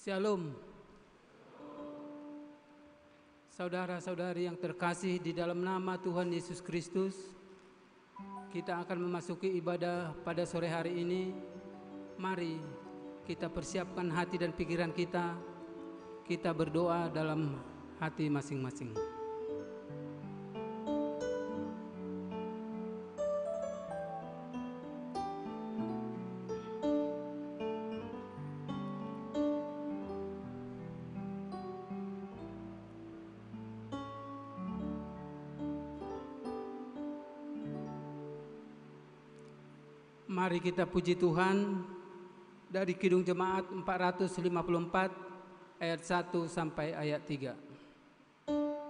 Shalom. Saudara-saudari yang terkasih di dalam nama Tuhan Yesus Kristus, kita akan memasuki ibadah pada sore hari ini. Mari kita persiapkan hati dan pikiran kita. Kita berdoa dalam hati masing-masing. Mari kita puji Tuhan dari Kidung Jemaat 454 ayat 1 sampai ayat 3. Indahnya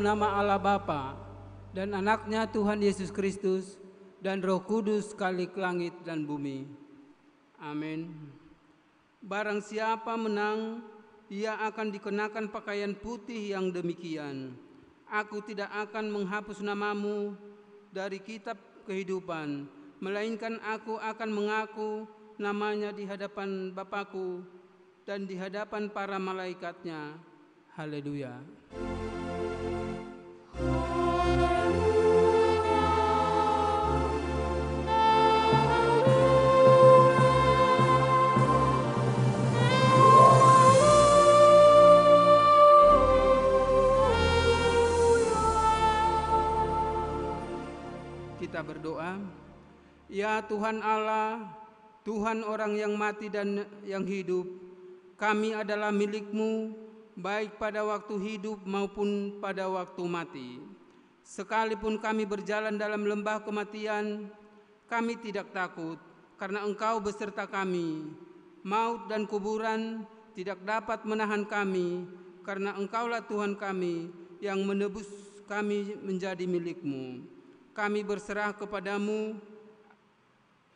nama Allah Bapa dan anaknya Tuhan Yesus Kristus dan Roh Kudus Khalik langit dan bumi. Amin. Barang siapa menang, ia akan dikenakan pakaian putih yang demikian. Aku tidak akan menghapus namamu dari kitab kehidupan, melainkan aku akan mengaku namanya di hadapan Bapakku dan di hadapan para malaikatnya. Haleluya. Kita berdoa. Ya Tuhan Allah, Tuhan orang yang mati dan yang hidup, kami adalah milik-Mu, baik pada waktu hidup maupun pada waktu mati. Sekalipun kami berjalan dalam lembah kematian, kami tidak takut, karena Engkau beserta kami. Maut dan kuburan tidak dapat menahan kami, karena Engkaulah Tuhan kami yang menebus kami menjadi milik-Mu. Kami berserah kepadamu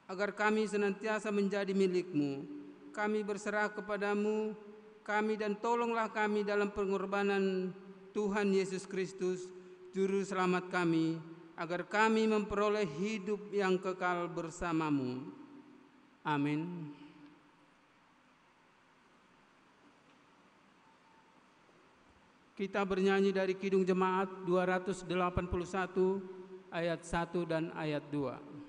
agar kami senantiasa menjadi milik-Mu. Kami berserah kepadamu, kami dan tolonglah kami dalam pengorbanan Tuhan Yesus Kristus, Juru Selamat kami, agar kami memperoleh hidup yang kekal bersama-Mu. Amin. Kita bernyanyi dari Kidung Jemaat 281, ayat 1 dan ayat 2.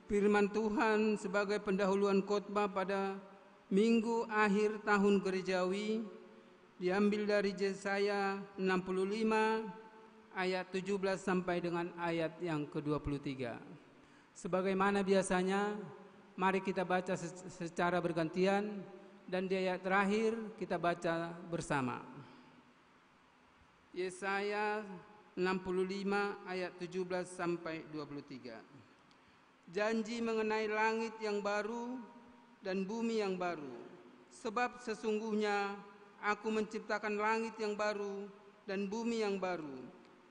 Firman Tuhan sebagai pendahuluan khotbah pada Minggu akhir tahun gerejawi diambil dari Yesaya 65 ayat 17 sampai dengan ayat yang ke-23. Sebagaimana biasanya, mari kita baca secara bergantian dan di ayat terakhir kita baca bersama. Yesaya 65 ayat 17 sampai 23. Janji mengenai langit yang baru dan bumi yang baru, sebab sesungguhnya aku menciptakan langit yang baru dan bumi yang baru.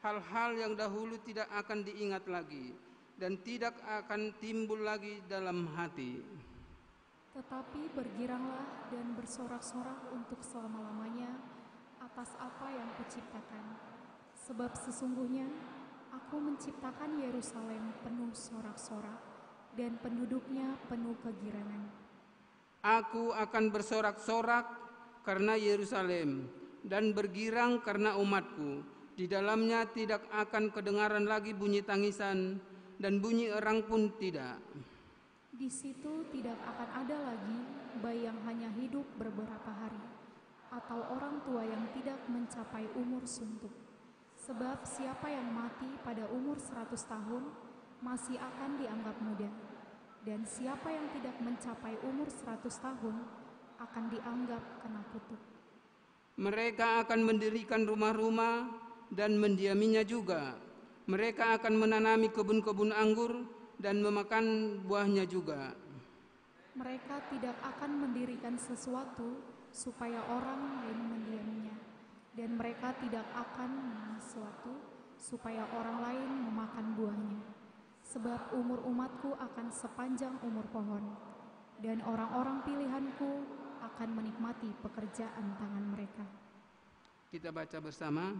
Hal-hal yang dahulu tidak akan diingat lagi dan tidak akan timbul lagi dalam hati. Tetapi bergiranglah dan bersorak-sorak untuk selama-lamanya atas apa yang kuciptakan. Sebab sesungguhnya aku menciptakan Yerusalem penuh sorak-sorak dan penduduknya penuh kegirangan. Aku akan bersorak-sorak karena Yerusalem dan bergirang karena umatku. Di dalamnya tidak akan kedengaran lagi bunyi tangisan dan bunyi erang pun tidak. Di situ tidak akan ada lagi bayi yang hanya hidup beberapa hari, atau orang tua yang tidak mencapai umur suntuk. Sebab siapa yang mati pada umur 100 tahun masih akan dianggap muda, dan siapa yang tidak mencapai umur 100 tahun akan dianggap kena kutuk. Mereka akan mendirikan rumah-rumah dan mendiaminya juga. Mereka akan menanami kebun-kebun anggur dan memakan buahnya juga. Mereka tidak akan mendirikan sesuatu supaya orang lain mendiaminya, dan mereka tidak akan menanam sesuatu supaya orang lain memakan buahnya. Sebab umur umatku akan sepanjang umur pohon, dan orang-orang pilihanku akan menikmati pekerjaan tangan mereka. Kita baca bersama.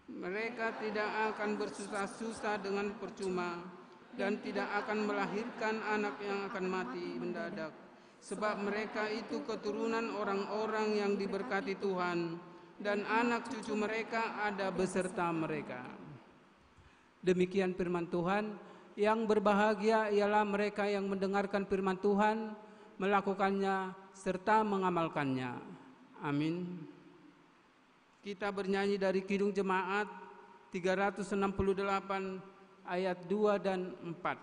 Mereka tidak akan bersusah-susah dengan percuma, dan tidak akan melahirkan anak yang akan mati mendadak, sebab mereka itu keturunan orang-orang yang diberkati Tuhan, dan anak cucu mereka ada beserta mereka. Demikian firman Tuhan. Yang berbahagia ialah mereka yang mendengarkan firman Tuhan, melakukannya serta mengamalkannya. Amin. Kita bernyanyi dari Kidung Jemaat 368 ayat 2 dan 4.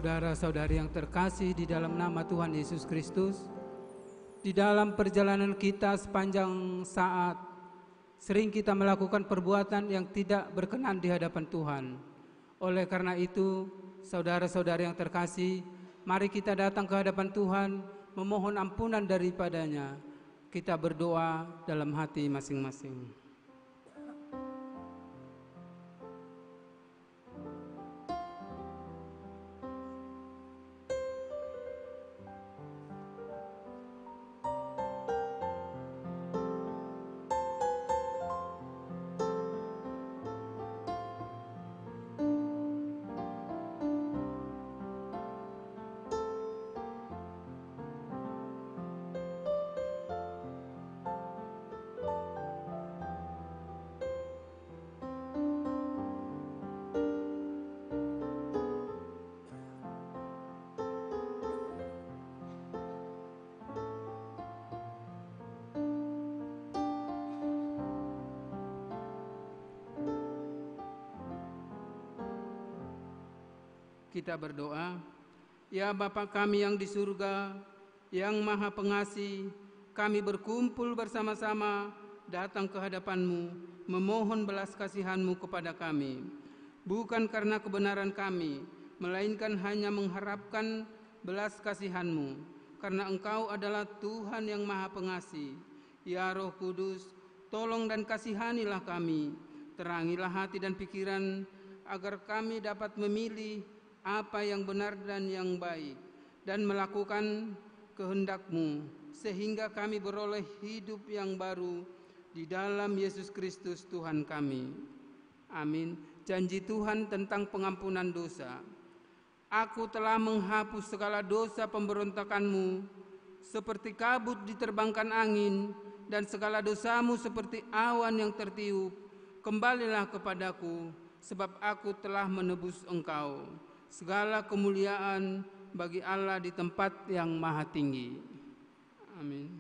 Saudara-saudari yang terkasih di dalam nama Tuhan Yesus Kristus, di dalam perjalanan kita sepanjang saat, sering kita melakukan perbuatan yang tidak berkenan di hadapan Tuhan. Oleh karena itu, saudara-saudari yang terkasih, mari kita datang ke hadapan Tuhan, memohon ampunan daripadanya. Kita berdoa dalam hati masing-masing. Kita berdoa. Ya Bapa kami yang di surga, yang Maha Pengasih, kami berkumpul bersama-sama datang ke hadapan-Mu, memohon belas kasihan-Mu kepada kami. Bukan karena kebenaran kami, melainkan hanya mengharapkan belas kasihan-Mu, karena Engkau adalah Tuhan yang Maha Pengasih. Ya Roh Kudus, tolong dan kasihanilah kami, terangilah hati dan pikiran, agar kami dapat memilih apa yang benar dan yang baik, dan melakukan kehendak-Mu, sehingga kami beroleh hidup yang baru di dalam Yesus Kristus Tuhan kami. Amin. Janji Tuhan tentang pengampunan dosa. Aku telah menghapus segala dosa pemberontakan-Mu, seperti kabut diterbangkan angin, dan segala dosa-Mu seperti awan yang tertiup. Kembalilah kepadaku, sebab aku telah menebus Engkau. Segala kemuliaan bagi Allah di tempat yang maha tinggi. Amin.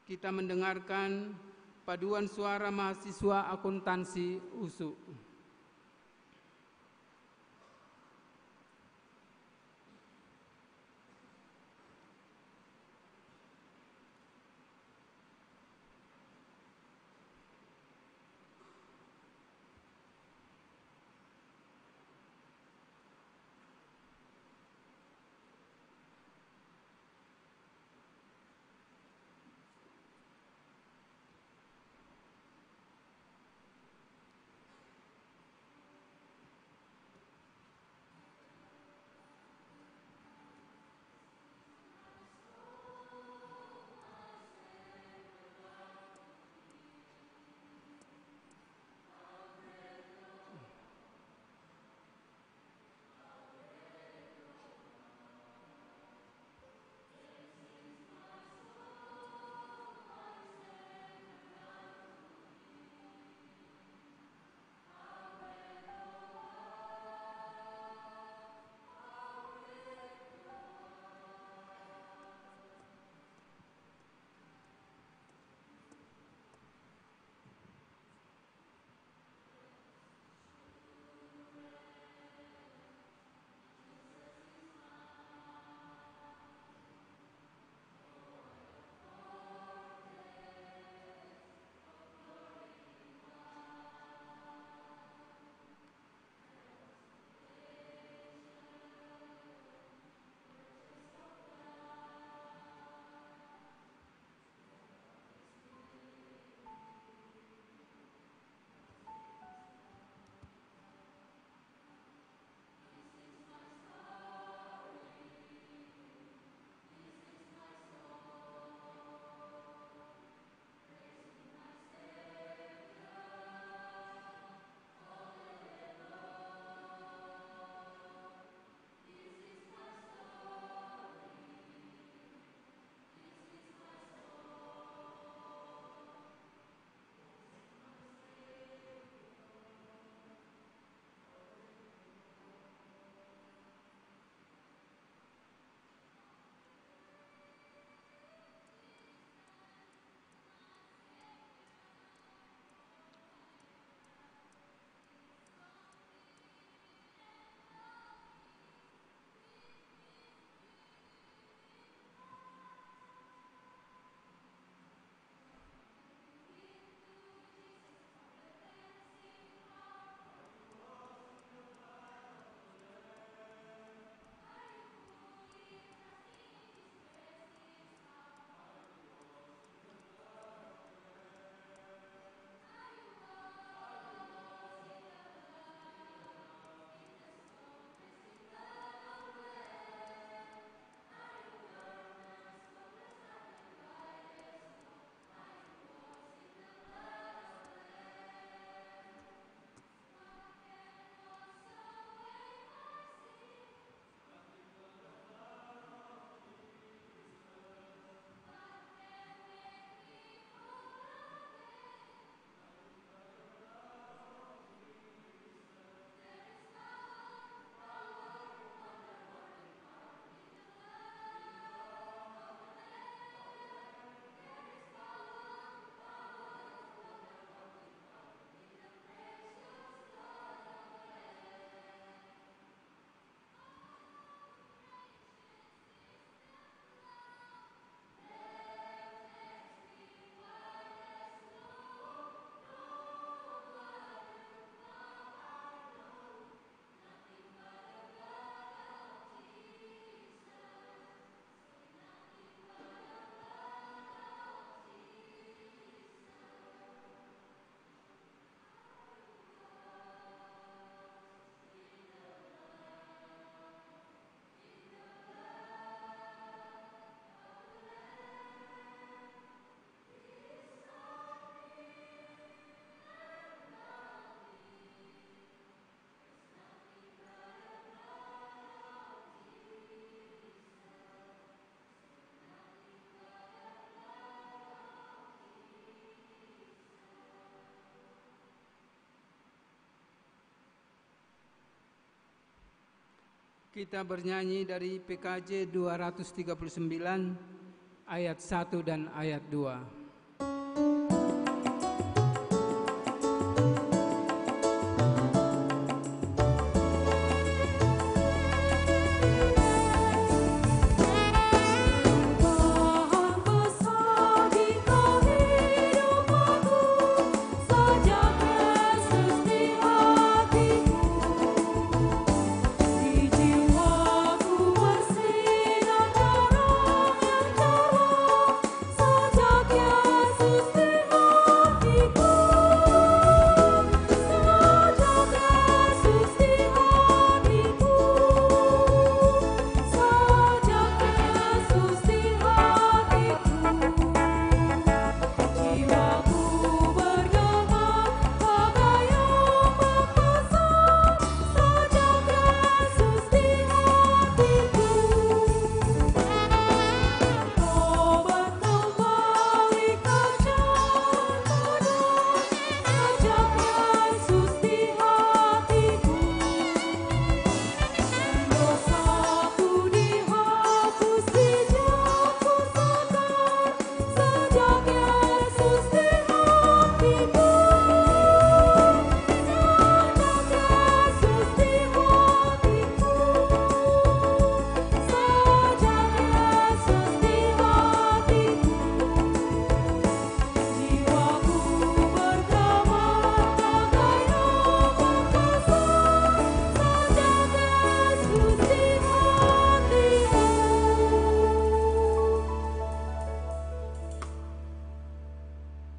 Kita mendengarkan paduan suara mahasiswa akuntansi USU. Kita bernyanyi dari PKJ 239 ayat 1 dan ayat 2.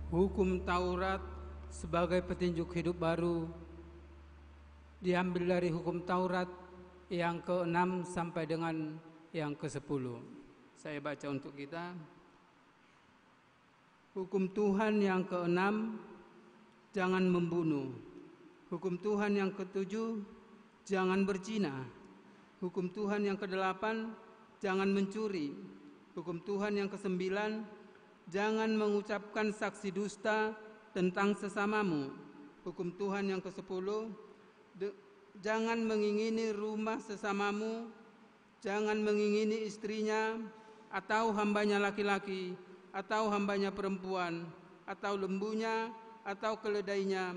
Hukum Taurat sebagai petunjuk hidup baru diambil dari hukum Taurat yang ke-6 sampai dengan yang ke-10. Saya baca untuk kita. Hukum Tuhan yang ke-6, jangan membunuh. Hukum Tuhan yang ke-7, jangan berzina. Hukum Tuhan yang ke-8, jangan mencuri. Hukum Tuhan yang ke-9, jangan mengucapkan saksi dusta tentang sesamamu. Hukum Tuhan yang ke-10, jangan mengingini rumah sesamamu, jangan mengingini istrinya, atau hambanya laki-laki, atau hambanya perempuan, atau lembunya, atau keledainya,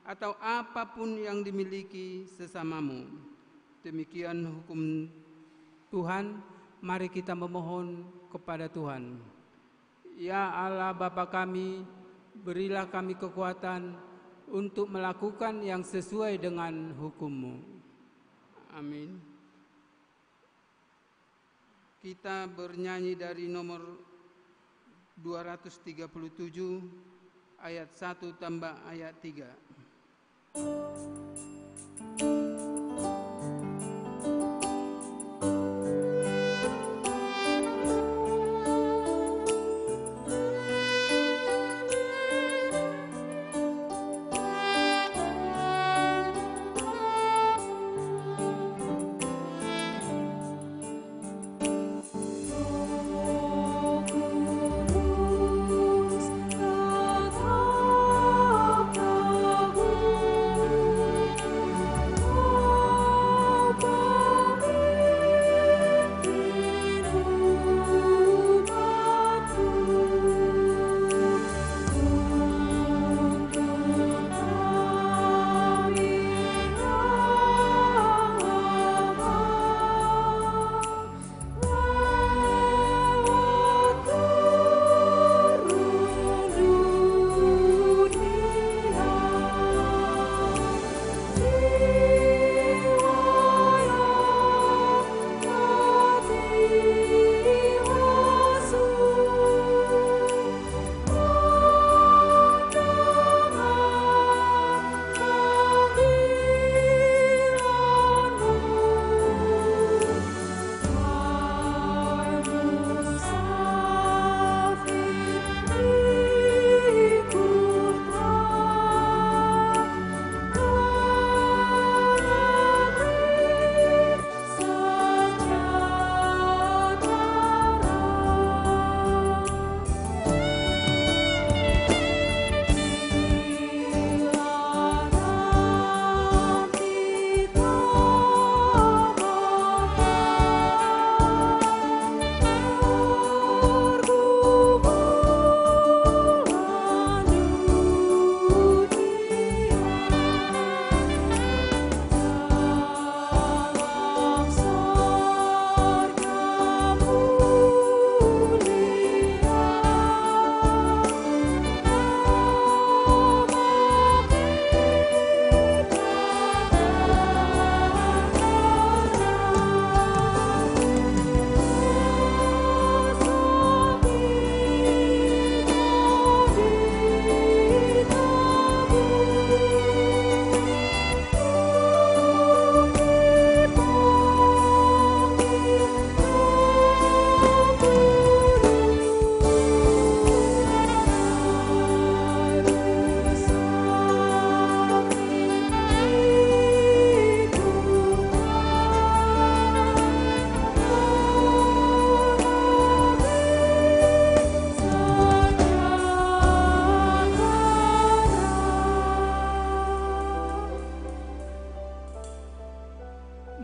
atau apapun yang dimiliki sesamamu. Demikian hukum Tuhan. Mari kita memohon kepada Tuhan. Ya Allah Bapa kami, berilah kami kekuatan untuk melakukan yang sesuai dengan hukum-Mu. Amin. Kita bernyanyi dari nomor 237 ayat 1 tambah ayat 3.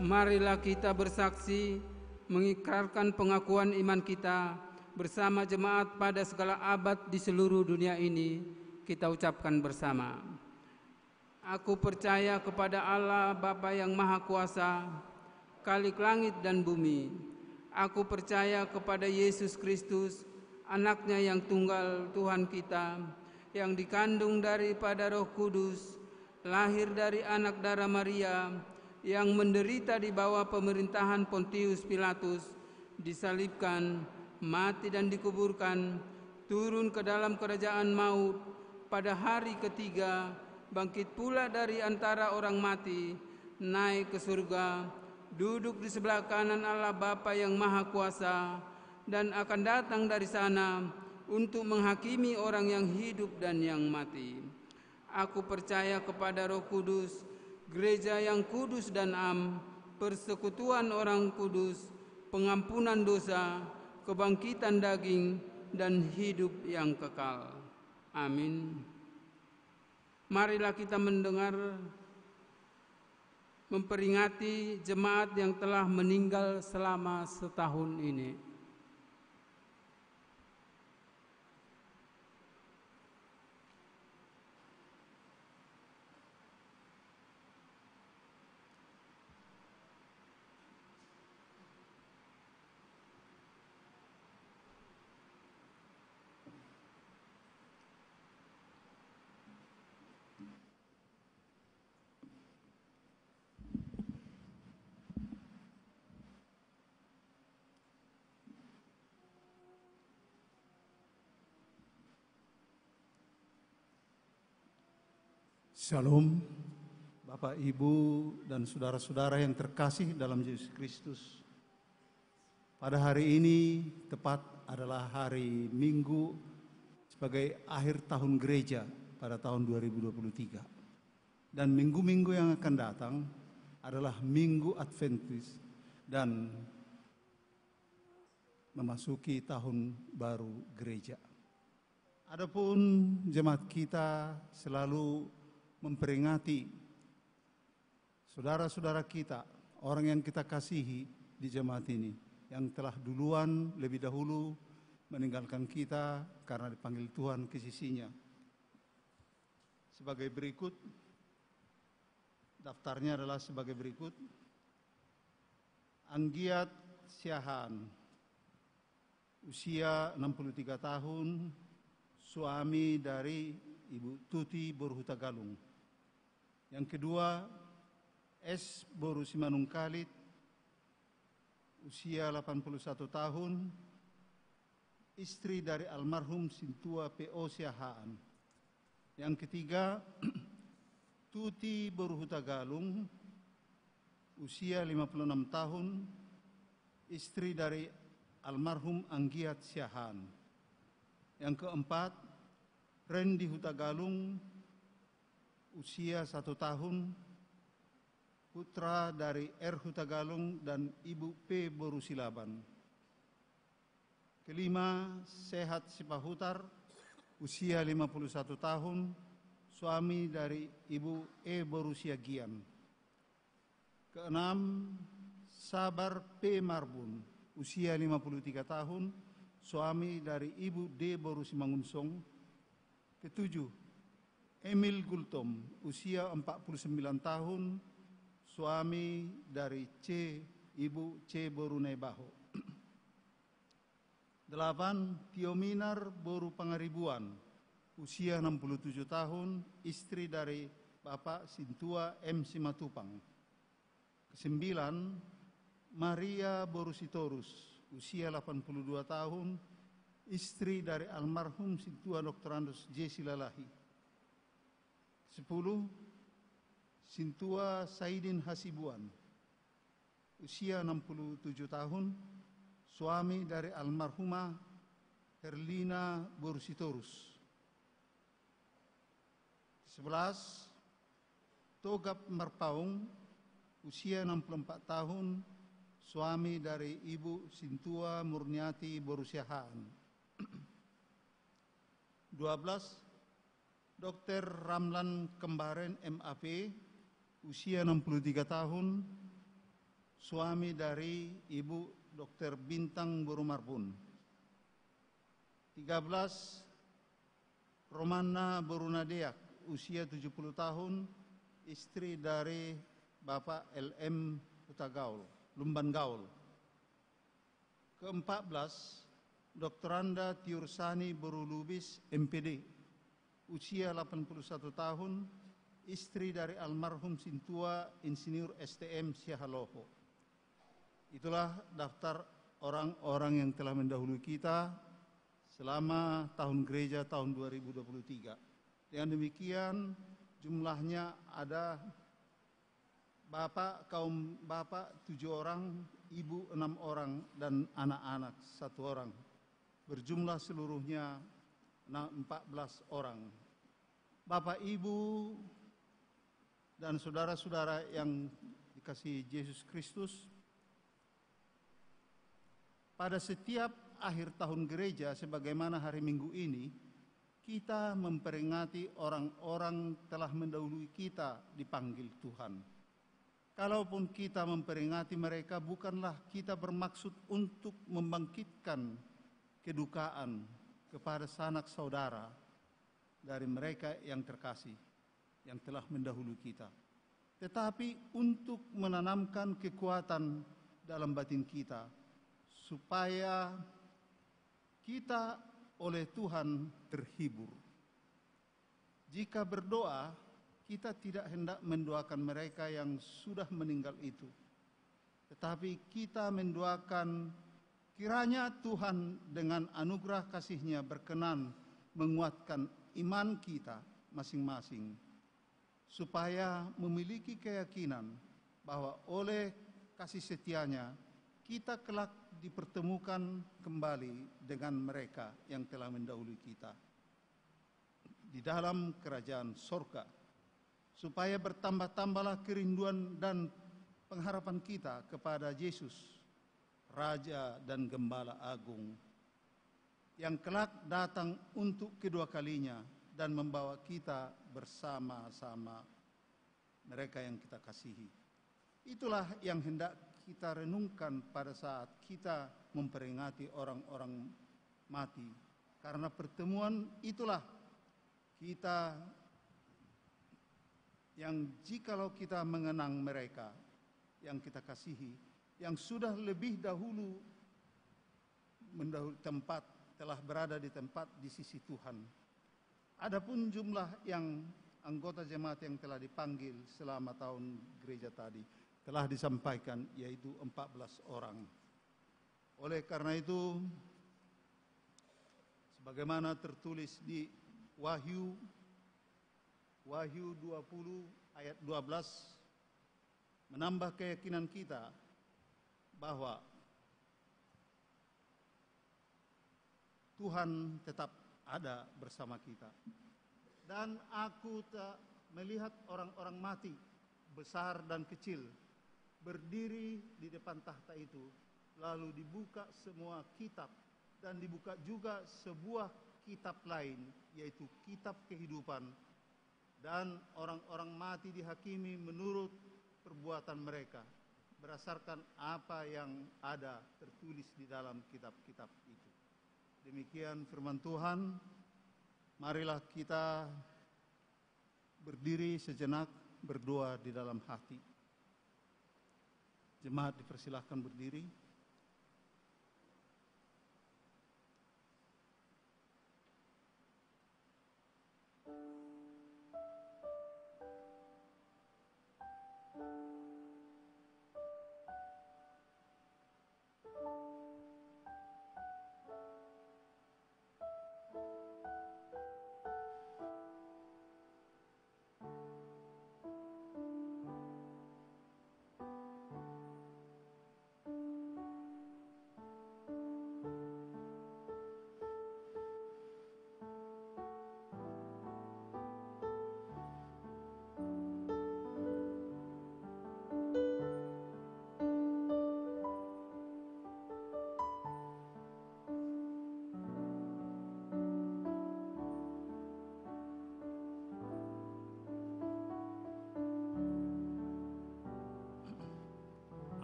Marilah kita bersaksi mengikrarkan pengakuan iman kita bersama jemaat pada segala abad di seluruh dunia ini. Kita ucapkan bersama. Aku percaya kepada Allah Bapa yang Maha Kuasa, Khalik langit dan bumi. Aku percaya kepada Yesus Kristus, Anaknya yang tunggal Tuhan kita, yang dikandung daripada Roh Kudus, lahir dari anak darah Maria, yang menderita di bawah pemerintahan Pontius Pilatus, disalibkan, mati dan dikuburkan, turun ke dalam kerajaan maut, pada hari ketiga bangkit pula dari antara orang mati, naik ke surga, duduk di sebelah kanan Allah Bapa yang Maha Kuasa, dan akan datang dari sana untuk menghakimi orang yang hidup dan yang mati. Aku percaya kepada Roh Kudus, gereja yang kudus dan am, persekutuan orang kudus, pengampunan dosa, kebangkitan daging, dan hidup yang kekal. Amin. Marilah kita mendengar, memperingati jemaat yang telah meninggal selama setahun ini. Shalom, Bapak, Ibu, dan saudara-saudara yang terkasih dalam Yesus Kristus. Pada hari ini tepat adalah hari Minggu sebagai akhir tahun gereja pada tahun 2023. Dan minggu-minggu yang akan datang adalah Minggu Adventis dan memasuki tahun baru gereja. Adapun jemaat kita selalu memperingati saudara-saudara kita, orang yang kita kasihi di jemaat ini, yang telah duluan lebih dahulu meninggalkan kita karena dipanggil Tuhan ke sisinya. Sebagai berikut, daftarnya adalah sebagai berikut. Anggiat Siahaan, usia 63 tahun, suami dari Ibu Tuti Borhutagalung. Yang kedua, S. Boru Simanungkalit, usia 81 tahun, istri dari almarhum Sintua P.O. Siahaan. Yang ketiga, Tuti Borhutagalung, usia 56 tahun, istri dari almarhum Anggiat Siahaan. Yang keempat, Rendi Hutagalung, usia 1 tahun, putra dari R. Hutagalung dan Ibu P. Borusilaban. Kelima, Sehat Sipahutar, usia 51 tahun, suami dari Ibu E. Borusiagian. Keenam, Sabar P. Marbun, usia 53 tahun, suami dari Ibu D. Borusimangunsong. Ketujuh, Emil Gultom, usia 49 tahun, suami dari C. Ibu C. Borunebaho. 8. Tiominar Boru Pangaribuan, usia 67 tahun, istri dari Bapak Sintua M. Simatupang. 9. Maria Borusitorus, usia 82 tahun, istri dari almarhum Sintua Dr. Andos J. Silalahi. 10. Sintua Saidin Hasibuan, usia 67 tahun, suami dari almarhumah Herlina Borusitorus. 11. Togap Marpaung, usia 64 tahun, suami dari Ibu Sintua Murniati Borusiahaan. 12. Dr. Ramlan Kembaren MAP, usia 63 tahun, suami dari Ibu Dr. Bintang Borumarbun. 13, Romana Borunadeak, usia 70 tahun, istri dari Bapak LM Hutagaul, Lumban Gaul. Ke-14, Dr. Anda Tiursani Borulubis, MPD, usia 81 tahun, istri dari almarhum Sintua Insinyur STM Siahaloho. Itulah daftar orang-orang yang telah mendahului kita selama tahun gereja tahun 2023. Dengan demikian jumlahnya ada kaum bapak 7 orang, ibu 6 orang, dan anak-anak 1 orang. Berjumlah seluruhnya 14 orang. Bapak, Ibu, dan saudara-saudara yang dikasihi Yesus Kristus, pada setiap akhir tahun gereja sebagaimana hari Minggu ini, kita memperingati orang-orang telah mendahului kita dipanggil Tuhan. Kalaupun kita memperingati mereka, bukanlah kita bermaksud untuk membangkitkan kedukaan kepada sanak saudara dari mereka yang terkasih, yang telah mendahului kita. Tetapi untuk menanamkan kekuatan dalam batin kita, supaya kita oleh Tuhan terhibur. Jika berdoa, kita tidak hendak mendoakan mereka yang sudah meninggal itu, tetapi kita mendoakan kiranya Tuhan dengan anugerah kasih-Nya berkenan menguatkan iman kita masing-masing, supaya memiliki keyakinan bahwa oleh kasih setia-Nya kita kelak dipertemukan kembali dengan mereka yang telah mendahului kita di dalam kerajaan sorga, supaya bertambah-tambahlah kerinduan dan pengharapan kita kepada Yesus, Raja dan Gembala Agung, yang kelak datang untuk kedua kalinya dan membawa kita bersama-sama mereka yang kita kasihi. Itulah yang hendak kita renungkan pada saat kita memperingati orang-orang mati. Karena pertemuan itulah kita yang jikalau kita mengenang mereka yang kita kasihi, yang sudah lebih dahulu mendahului tempat, telah berada di tempat di sisi Tuhan. Adapun jumlah yang anggota jemaat yang telah dipanggil selama tahun gereja tadi telah disampaikan, yaitu 14 orang. Oleh karena itu, sebagaimana tertulis di Wahyu 20 ayat 12, menambah keyakinan kita bahwa Tuhan tetap ada bersama kita. Dan aku tak melihat orang-orang mati, besar dan kecil, berdiri di depan tahta itu. Lalu dibuka semua kitab, dan dibuka juga sebuah kitab lain, yaitu kitab kehidupan. Dan orang-orang mati dihakimi menurut perbuatan mereka, berdasarkan apa yang ada tertulis di dalam kitab-kitab itu. Demikian firman Tuhan. Marilah kita berdiri sejenak, berdoa di dalam hati. Jemaat dipersilahkan berdiri.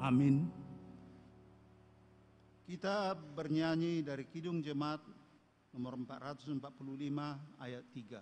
Amin. Kita bernyanyi dari Kidung Jemaat nomor 445 ayat 3.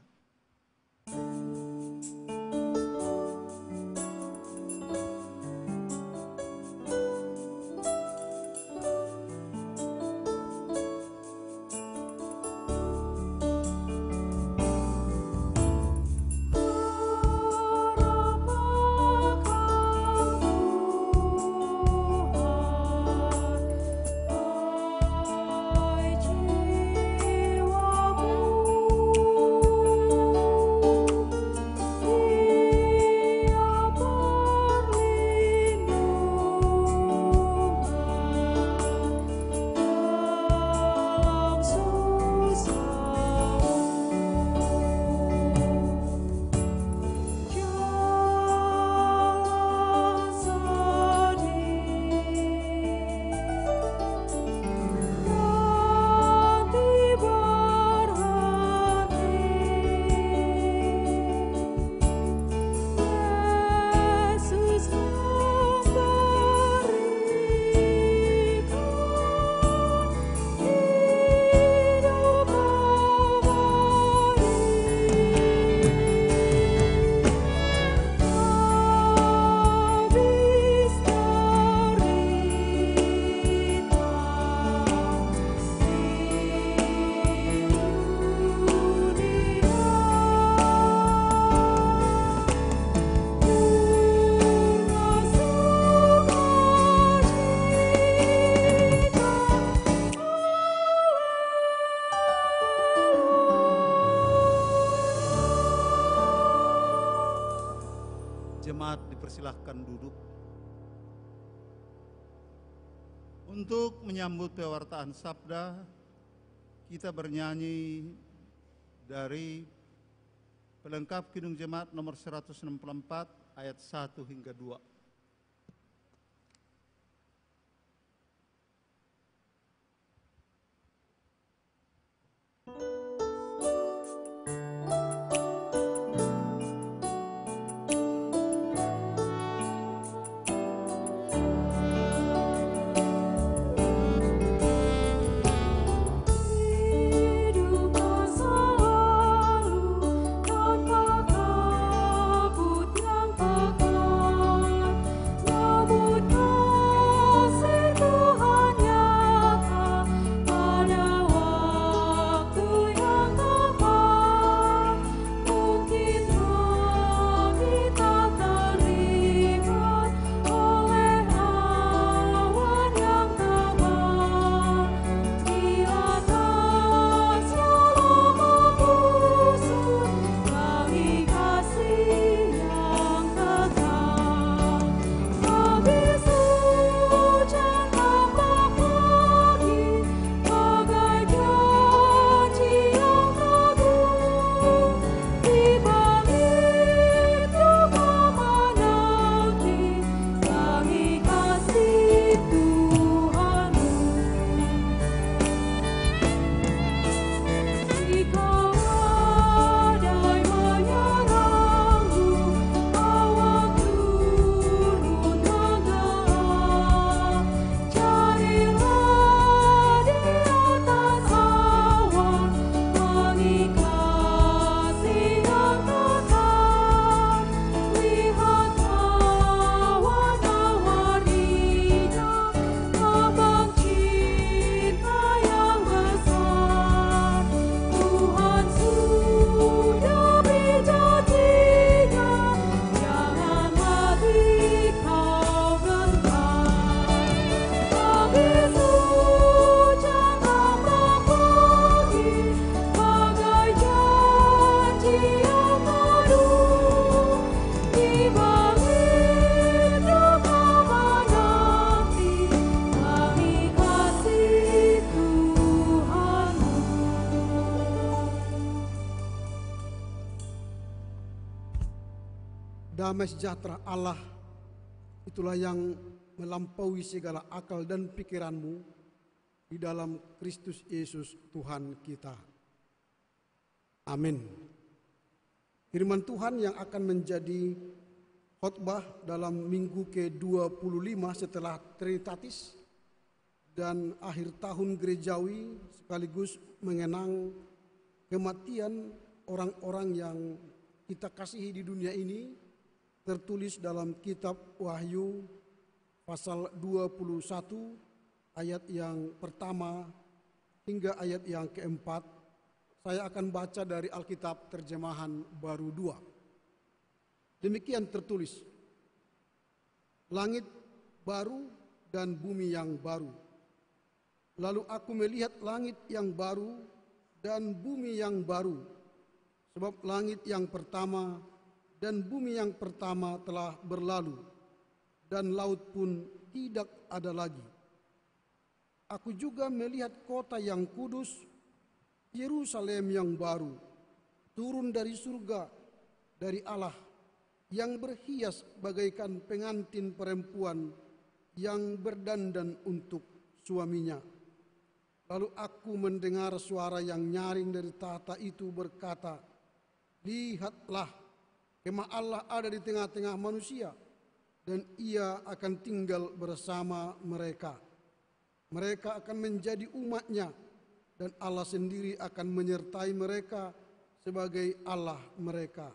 Jemaat dipersilahkan duduk. Untuk menyambut pewartaan sabda, kita bernyanyi dari pelengkap Kidung Jemaat nomor 164 ayat 1 hingga 2. Damai sejahtera Allah, itulah yang melampaui segala akal dan pikiranmu di dalam Kristus Yesus Tuhan kita. Amin. Firman Tuhan yang akan menjadi khotbah dalam minggu ke-25 setelah Trinitatis dan akhir tahun gerejawi, sekaligus mengenang kematian orang-orang yang kita kasihi di dunia ini, tertulis dalam kitab Wahyu pasal 21 ayat yang pertama hingga ayat yang keempat. Saya akan baca dari Alkitab terjemahan baru 2. Demikian tertulis, langit baru dan bumi yang baru. Lalu aku melihat langit yang baru dan bumi yang baru, sebab langit yang pertama dan bumi yang pertama telah berlalu, dan laut pun tidak ada lagi. Aku juga melihat kota yang kudus, Yerusalem yang baru, turun dari surga, dari Allah, yang berhias bagaikan pengantin perempuan yang berdandan untuk suaminya. Lalu aku mendengar suara yang nyaring dari tahta itu berkata, lihatlah, kemah Allah ada di tengah-tengah manusia, dan ia akan tinggal bersama mereka. Mereka akan menjadi umatnya, dan Allah sendiri akan menyertai mereka sebagai Allah mereka.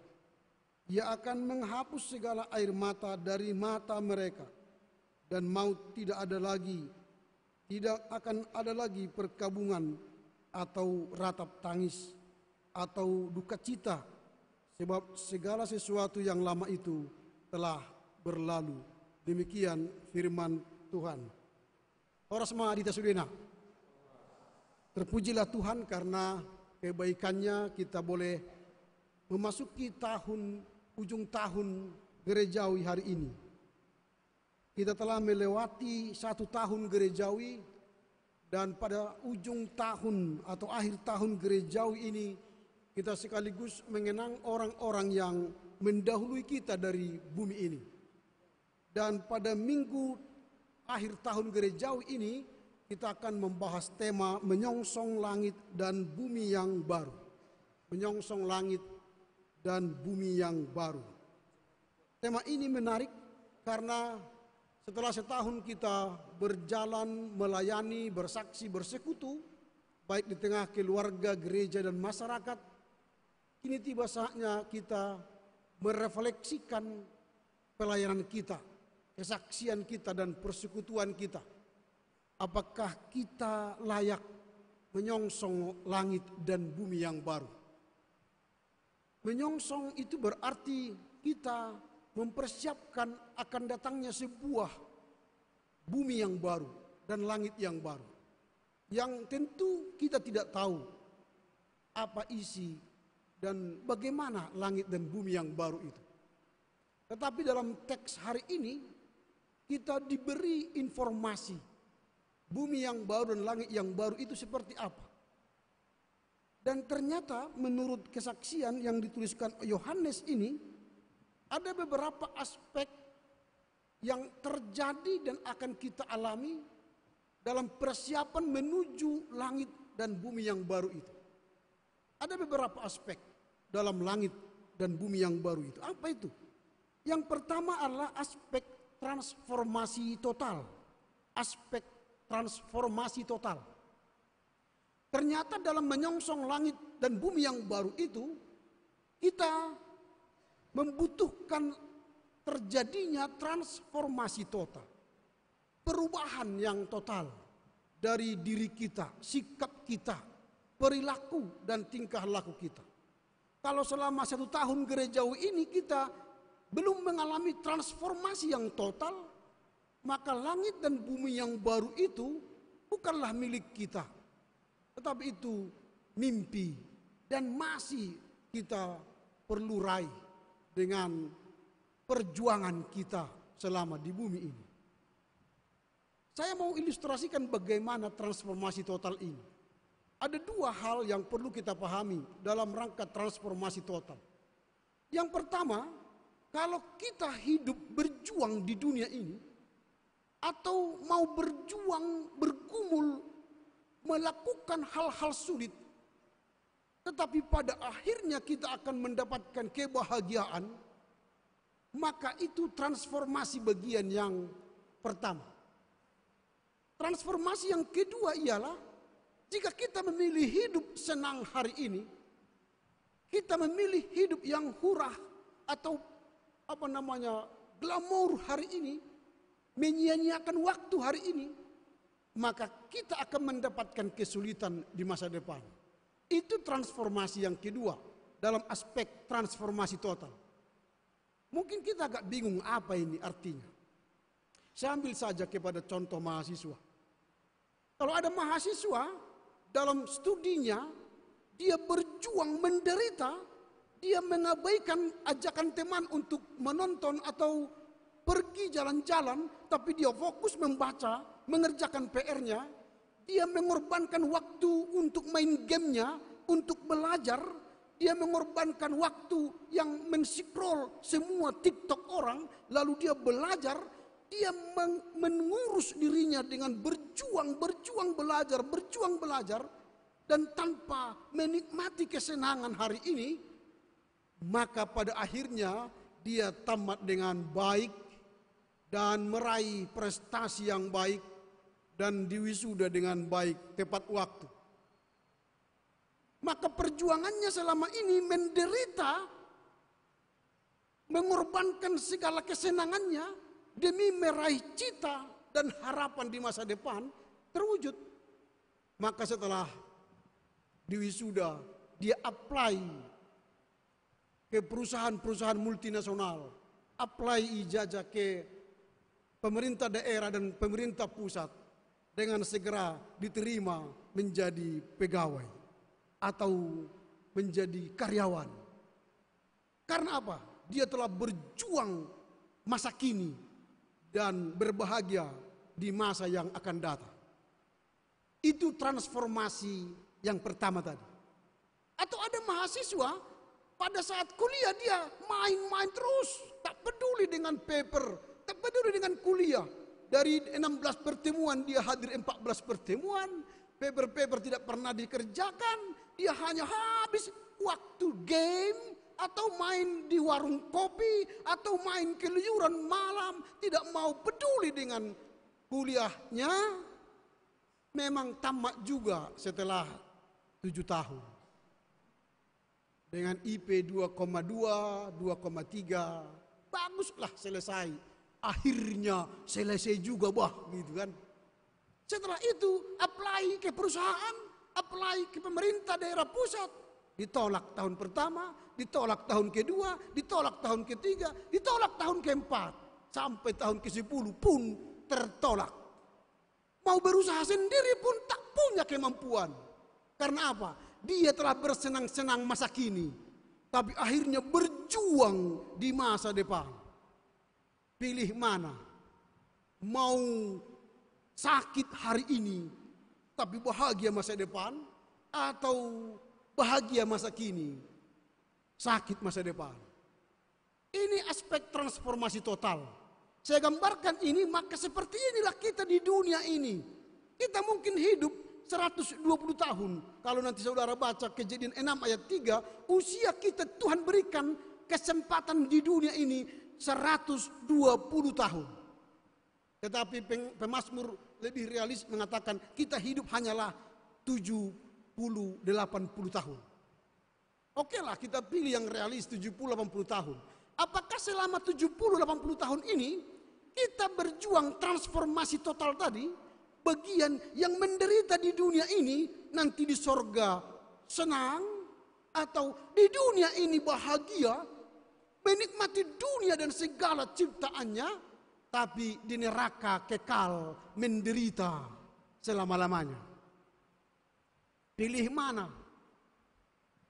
Ia akan menghapus segala air mata dari mata mereka, dan maut tidak ada lagi. Tidak akan ada lagi perkabungan atau ratap tangis atau duka cita, sebab segala sesuatu yang lama itu telah berlalu. Demikian firman Tuhan. Ora semua adita sudena. Terpujilah Tuhan karena kebaikannya kita boleh memasuki ujung tahun gerejawi hari ini. Kita telah melewati 1 tahun gerejawi, dan pada ujung tahun atau akhir tahun gerejawi ini kita sekaligus mengenang orang-orang yang mendahului kita dari bumi ini. Dan pada minggu akhir tahun gerejawi ini kita akan membahas tema menyongsong langit dan bumi yang baru. Menyongsong langit dan bumi yang baru. Tema ini menarik karena setelah setahun kita berjalan, melayani, bersaksi, bersekutu, baik di tengah keluarga, gereja, dan masyarakat, kini tiba saatnya kita merefleksikan pelayanan kita, kesaksian kita, dan persekutuan kita. Apakah kita layak menyongsong langit dan bumi yang baru? Menyongsong itu berarti kita mempersiapkan akan datangnya sebuah bumi yang baru dan langit yang baru, yang tentu kita tidak tahu apa isi dan bagaimana langit dan bumi yang baru itu. Tetapi dalam teks hari ini kita diberi informasi bumi yang baru dan langit yang baru itu seperti apa. Dan ternyata menurut kesaksian yang dituliskan Yohanes ini, ada beberapa aspek yang terjadi dan akan kita alami dalam persiapan menuju langit dan bumi yang baru itu. Ada beberapa aspek dalam langit dan bumi yang baru itu. Apa itu? Yang pertama adalah aspek transformasi total. Aspek transformasi total. Ternyata dalam menyongsong langit dan bumi yang baru itu, kita membutuhkan terjadinya transformasi total. Perubahan yang total dari diri kita, sikap kita, perilaku dan tingkah laku kita. Kalau selama 1 tahun gerejawi ini kita belum mengalami transformasi yang total, maka langit dan bumi yang baru itu bukanlah milik kita. Tetapi itu mimpi dan masih kita perlu raih dengan perjuangan kita selama di bumi ini. Saya mau ilustrasikan bagaimana transformasi total ini. Ada 2 hal yang perlu kita pahami dalam rangka transformasi total. Yang pertama, kalau kita hidup berjuang di dunia ini, atau mau berjuang, bergumul, melakukan hal-hal sulit, tetapi pada akhirnya kita akan mendapatkan kebahagiaan, maka itu transformasi bagian yang pertama. Transformasi yang kedua ialah jika kita memilih hidup senang hari ini, kita memilih hidup yang hurah atau glamour hari ini, menyia-nyiakan waktu hari ini, maka kita akan mendapatkan kesulitan di masa depan. Itu transformasi yang kedua dalam aspek transformasi total. Mungkin kita agak bingung apa ini artinya. Saya ambil saja kepada contoh mahasiswa. Kalau ada mahasiswa dalam studinya, dia berjuang menderita, dia mengabaikan ajakan teman untuk menonton atau pergi jalan-jalan, tapi dia fokus membaca, mengerjakan PR-nya, dia mengorbankan waktu untuk main gamenya, untuk belajar, dia mengorbankan waktu yang men-scroll semua TikTok orang, lalu dia belajar, dia mengurus dirinya dengan berjuang belajar, dan tanpa menikmati kesenangan hari ini, maka pada akhirnya dia tamat dengan baik dan meraih prestasi yang baik dan diwisuda dengan baik tepat waktu. Maka perjuangannya selama ini menderita, mengorbankan segala kesenangannya demi meraih cita dan harapan di masa depan terwujud. Maka setelah diwisuda, dia apply ke perusahaan-perusahaan multinasional, apply ijazah ke pemerintah daerah dan pemerintah pusat, dengan segera diterima menjadi pegawai atau menjadi karyawan. Karena apa? Dia telah berjuang masa kini dan berbahagia di masa yang akan datang. Itu transformasi yang pertama tadi. Atau ada mahasiswa pada saat kuliah dia main-main terus, tak peduli dengan paper, tak peduli dengan kuliah. Dari 16 pertemuan dia hadir 14 pertemuan, paper-paper tidak pernah dikerjakan, dia hanya habis waktu game atau main di warung kopi atau main keluyuran malam, tidak mau peduli dengan kuliahnya. Memang tamat juga setelah 7 tahun. Dengan IP 2,2, 2,3, baguslah selesai. Akhirnya selesai juga gitu kan. Setelah itu apply ke perusahaan, apply ke pemerintah daerah pusat. Ditolak tahun pertama, ditolak tahun kedua, ditolak tahun ketiga, ditolak tahun keempat. Sampai tahun ke-10 pun tertolak. Mau berusaha sendiri pun tak punya kemampuan. Karena apa? Dia telah bersenang-senang masa kini, tapi akhirnya berjuang di masa depan. Pilih mana? Mau sakit hari ini, tapi bahagia masa depan, atau bahagia masa kini, sakit masa depan? Ini aspek transformasi total. Saya gambarkan ini, maka seperti inilah kita di dunia ini. Kita mungkin hidup 120 tahun. Kalau nanti saudara baca Kejadian 6 ayat 3, usia kita Tuhan berikan kesempatan di dunia ini 120 tahun. Tetapi pemazmur lebih realis mengatakan kita hidup hanyalah 70-80 tahun. Oke lah, kita pilih yang realis 70-80 tahun. Apakah selama 70-80 tahun ini kita berjuang transformasi total tadi, bagian yang menderita di dunia ini nanti di sorga senang, atau di dunia ini bahagia, menikmati dunia dan segala ciptaannya, tapi di neraka kekal menderita selama-lamanya? Pilih mana?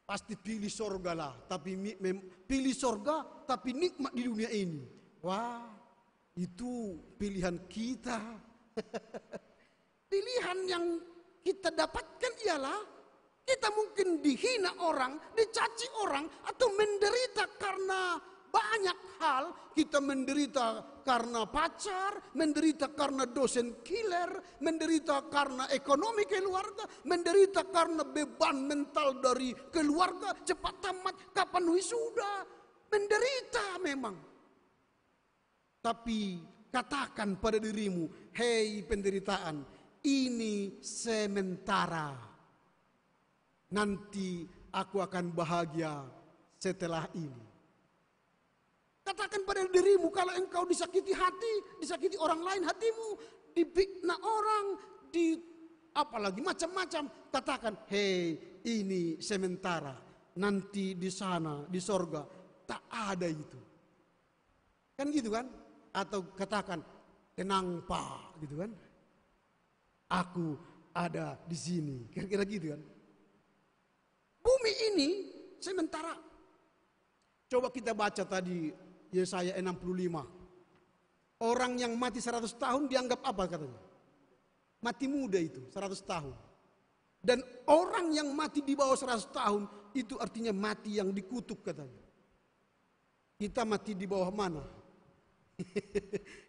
Pasti pilih sorga lah, tapi pilih sorga tapi nikmat di dunia ini. Wah, itu pilihan kita. Pilihan yang kita dapatkan ialah kita mungkin dihina orang, dicaci orang, atau menderita karena banyak hal. Kita menderita karena pacar, menderita karena dosen killer, menderita karena ekonomi keluarga, menderita karena beban mental dari keluarga, cepat tamat, kapan wisuda. Menderita memang. Tapi katakan pada dirimu, hei penderitaan, ini sementara. Nanti aku akan bahagia setelah ini. Katakan pada dirimu, kalau engkau disakiti hati, disakiti orang lain hatimu, difitnah orang, apalagi macam-macam, katakan, hei ini sementara. Nanti di sana, di sorga, tak ada itu. Kan gitu kan? Atau katakan, tenang Pak, gitu kan? Aku ada di sini, kira-kira gitu kan? Bumi ini sementara. Coba kita baca tadi Yesaya 65. Orang yang mati 100 tahun dianggap apa katanya? Mati muda itu, 100 tahun. Dan orang yang mati di bawah 100 tahun itu artinya mati yang dikutuk katanya. Kita mati di bawah mana?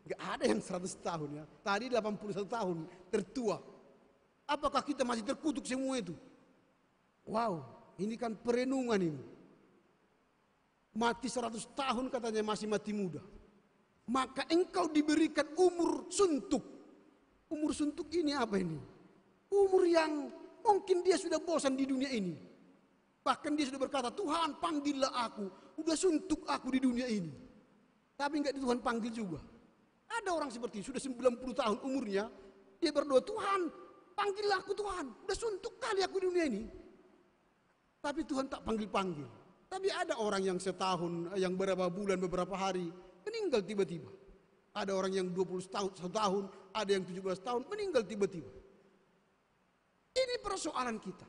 Gak ada yang 100 tahun ya. Tadi 81 tahun tertua. Apakah kita masih terkutuk semua itu? Wow, ini kan perenungan ini. Mati 100 tahun katanya masih mati muda. Maka engkau diberikan umur suntuk. Umur suntuk ini apa ini? Umur yang mungkin dia sudah bosan di dunia ini. Bahkan dia sudah berkata, Tuhan panggillah aku. Udah suntuk aku di dunia ini. Tapi enggak Tuhan panggil juga. Ada orang seperti sudah 90 tahun umurnya. Dia berdoa, Tuhan panggillah aku Tuhan. Udah suntuk kali aku di dunia ini. Tapi Tuhan tak panggil-panggil. Tapi ada orang yang setahun, yang beberapa bulan, beberapa hari, meninggal tiba-tiba. Ada orang yang 20 tahun, 1 tahun, ada yang 17 tahun, meninggal tiba-tiba. Ini persoalan kita.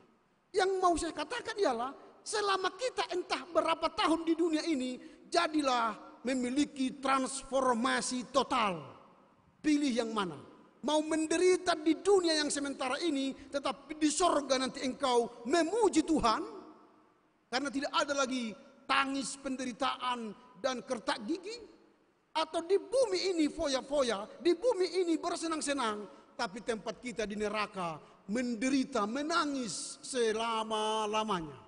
Yang mau saya katakan ialah, selama kita entah berapa tahun di dunia ini, jadilah memiliki transformasi total. Pilih yang mana. Mau menderita di dunia yang sementara ini, tetapi di sorga nanti engkau memuji Tuhan. Karena tidak ada lagi tangis penderitaan dan kertak gigi. Atau di bumi ini foya-foya, di bumi ini bersenang-senang. Tapi tempat kita di neraka menderita, menangis selama-lamanya.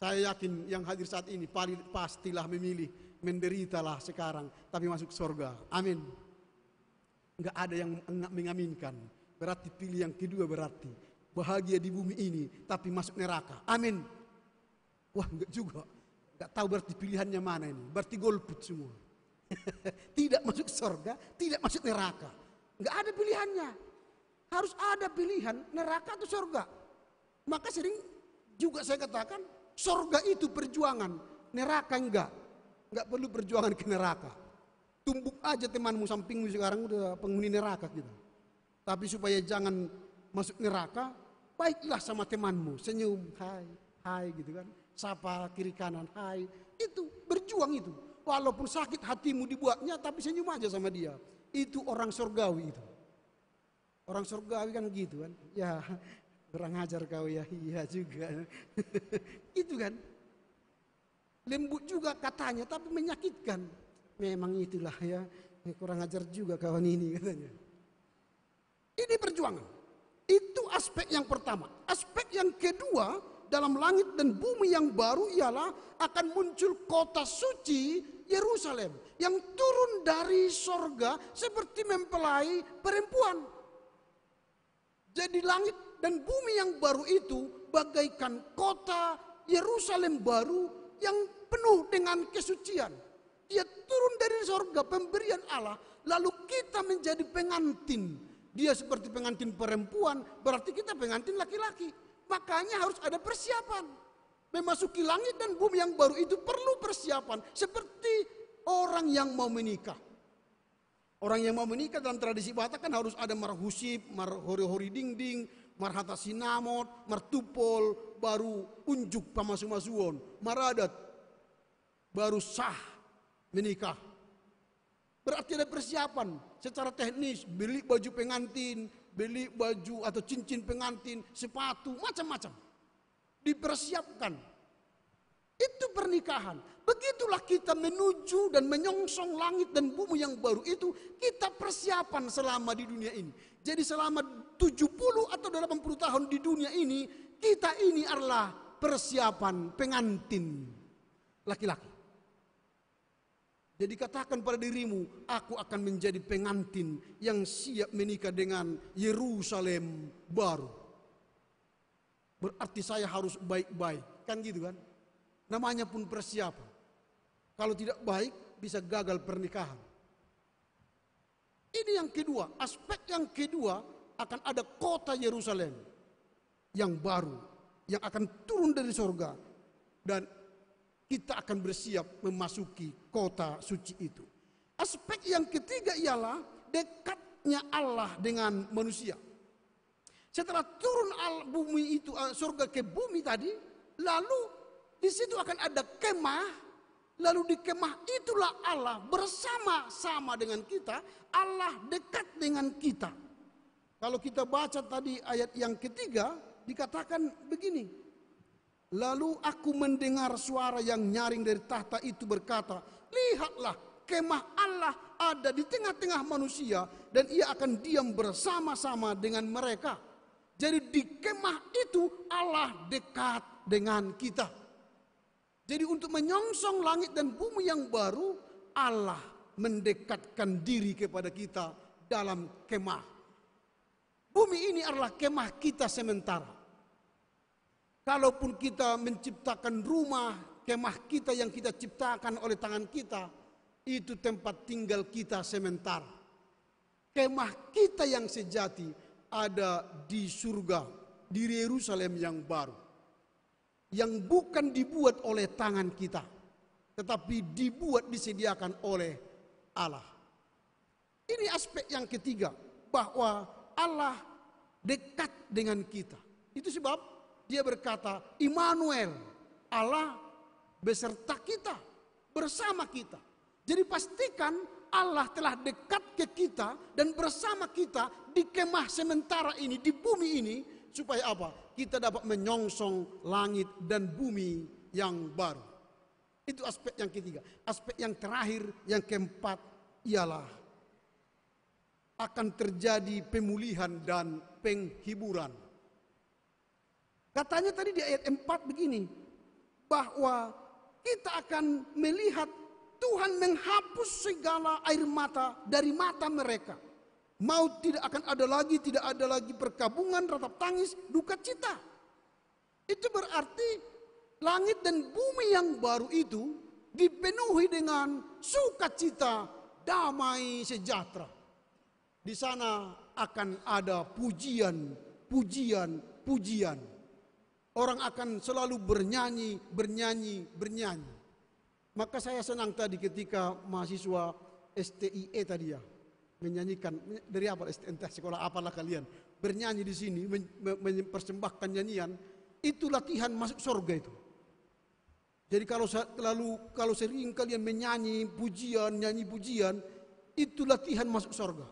Saya yakin yang hadir saat ini pastilah memilih menderitalah sekarang, tapi masuk surga. Amin. Enggak ada yang mengaminkan. Berarti pilih yang kedua berarti. Bahagia di bumi ini, tapi masuk neraka. Amin. Wah enggak juga. Enggak tahu berarti pilihannya mana ini. Berarti golput semua. Tidak masuk surga, tidak masuk neraka. Enggak ada pilihannya. Harus ada pilihan neraka atau surga. Maka sering juga saya katakan, surga itu perjuangan, neraka enggak. Enggak perlu perjuangan ke neraka. Tumbuk aja temanmu sampingmu sekarang udah penghuni neraka gitu. Tapi supaya jangan masuk neraka, baiklah sama temanmu, senyum, hai, hai gitu kan. Sapa kiri kanan, hai. Itu berjuang itu. Walaupun sakit hatimu dibuatnya, tapi senyum aja sama dia. Itu orang surgawi itu. Orang surgawi kan gitu kan. Ya, kurang ajar kau ya, iya juga. Itu kan. Lembut juga katanya, tapi menyakitkan. Memang itulah ya, kurang ajar juga kawan ini katanya. Ini perjuangan. Itu aspek yang pertama. Aspek yang kedua, dalam langit dan bumi yang baru ialah akan muncul kota suci Yerusalem yang turun dari sorga seperti mempelai perempuan. Jadi langit dan bumi yang baru itu bagaikan kota Yerusalem baru yang penuh dengan kesucian. Dia turun dari sorga, pemberian Allah, lalu kita menjadi pengantin. Dia seperti pengantin perempuan, berarti kita pengantin laki-laki. Makanya harus ada persiapan. Memasuki langit dan bumi yang baru itu perlu persiapan. Seperti orang yang mau menikah. Orang yang mau menikah dalam tradisi Batak kan harus ada marhusib, marhori-hori dingding, marhata sinamot, martupol, baru unjuk pamasu-masuon, maradat, baru sah menikah. Berarti ada persiapan secara teknis, beli baju pengantin, beli baju atau cincin pengantin, sepatu, macam-macam. Dipersiapkan. Itu pernikahan. Begitulah kita menuju dan menyongsong langit dan bumi yang baru itu, kita persiapan selama di dunia ini. Jadi selama 70 atau 80 tahun di dunia ini, kita ini adalah persiapan pengantin laki-laki. Jadi katakan pada dirimu, aku akan menjadi pengantin yang siap menikah dengan Yerusalem baru. Berarti saya harus baik-baik, kan gitu kan? Namanya pun persiapan. Kalau tidak baik bisa gagal pernikahan. Ini yang kedua, aspek yang kedua, akan ada kota Yerusalem yang baru, yang akan turun dari sorga. Dan kita akan bersiap memasuki kota suci itu. Aspek yang ketiga ialah dekatnya Allah dengan manusia. Setelah turun bumi itu, surga ke bumi tadi, lalu di situ akan ada kemah, lalu di kemah itulah Allah bersama-sama dengan kita, Allah dekat dengan kita. Kalau kita baca tadi ayat yang ketiga, dikatakan begini. Lalu aku mendengar suara yang nyaring dari tahta itu berkata, lihatlah kemah Allah ada di tengah-tengah manusia dan ia akan diam bersama-sama dengan mereka. Jadi di kemah itu Allah dekat dengan kita. Jadi untuk menyongsong langit dan bumi yang baru, Allah mendekatkan diri kepada kita dalam kemah. Bumi ini adalah kemah kita sementara. Kalaupun kita menciptakan rumah, kemah kita yang kita ciptakan oleh tangan kita, itu tempat tinggal kita sementara. Kemah kita yang sejati ada di surga, di Yerusalem yang baru. Yang bukan dibuat oleh tangan kita, tetapi disediakan oleh Allah. Ini aspek yang ketiga, bahwa Allah dekat dengan kita. Itu sebab dia berkata, Immanuel, Allah beserta kita, bersama kita. Jadi pastikan Allah telah dekat ke kita dan bersama kita di kemah sementara ini, di bumi ini. Supaya apa? Kita dapat menyongsong langit dan bumi yang baru. Itu aspek yang ketiga. Aspek yang terakhir, yang keempat ialah akan terjadi pemulihan dan penghiburan. Katanya tadi di ayat 4 begini, bahwa kita akan melihat Tuhan menghapus segala air mata dari mata mereka. Maut tidak akan ada lagi, tidak ada lagi perkabungan, ratap tangis, duka cita. Itu berarti langit dan bumi yang baru itu dipenuhi dengan sukacita, damai, sejahtera. Di sana akan ada pujian, pujian, pujian. Orang akan selalu bernyanyi, bernyanyi, bernyanyi. Maka saya senang tadi ketika mahasiswa STIE tadi ya, menyanyikan, dari apa entah sekolah apalah kalian, bernyanyi di sini, mempersembahkan nyanyian, itu latihan masuk surga itu. Jadi kalau sering kalian menyanyi pujian, nyanyi pujian, itu latihan masuk surga.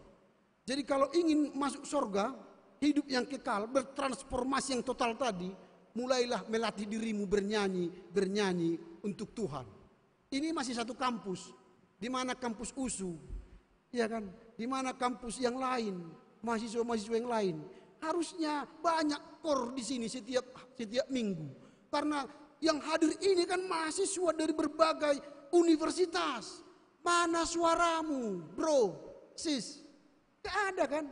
Jadi kalau ingin masuk surga, hidup yang kekal, bertransformasi yang total tadi, mulailah melatih dirimu bernyanyi, bernyanyi untuk Tuhan. Ini masih satu kampus, di mana kampus USU, ya kan? Di mana kampus yang lain, mahasiswa-mahasiswa yang lain. Harusnya banyak kor di sini setiap minggu. Karena yang hadir ini kan mahasiswa dari berbagai universitas. Mana suaramu, bro, sis? Gak ada kan?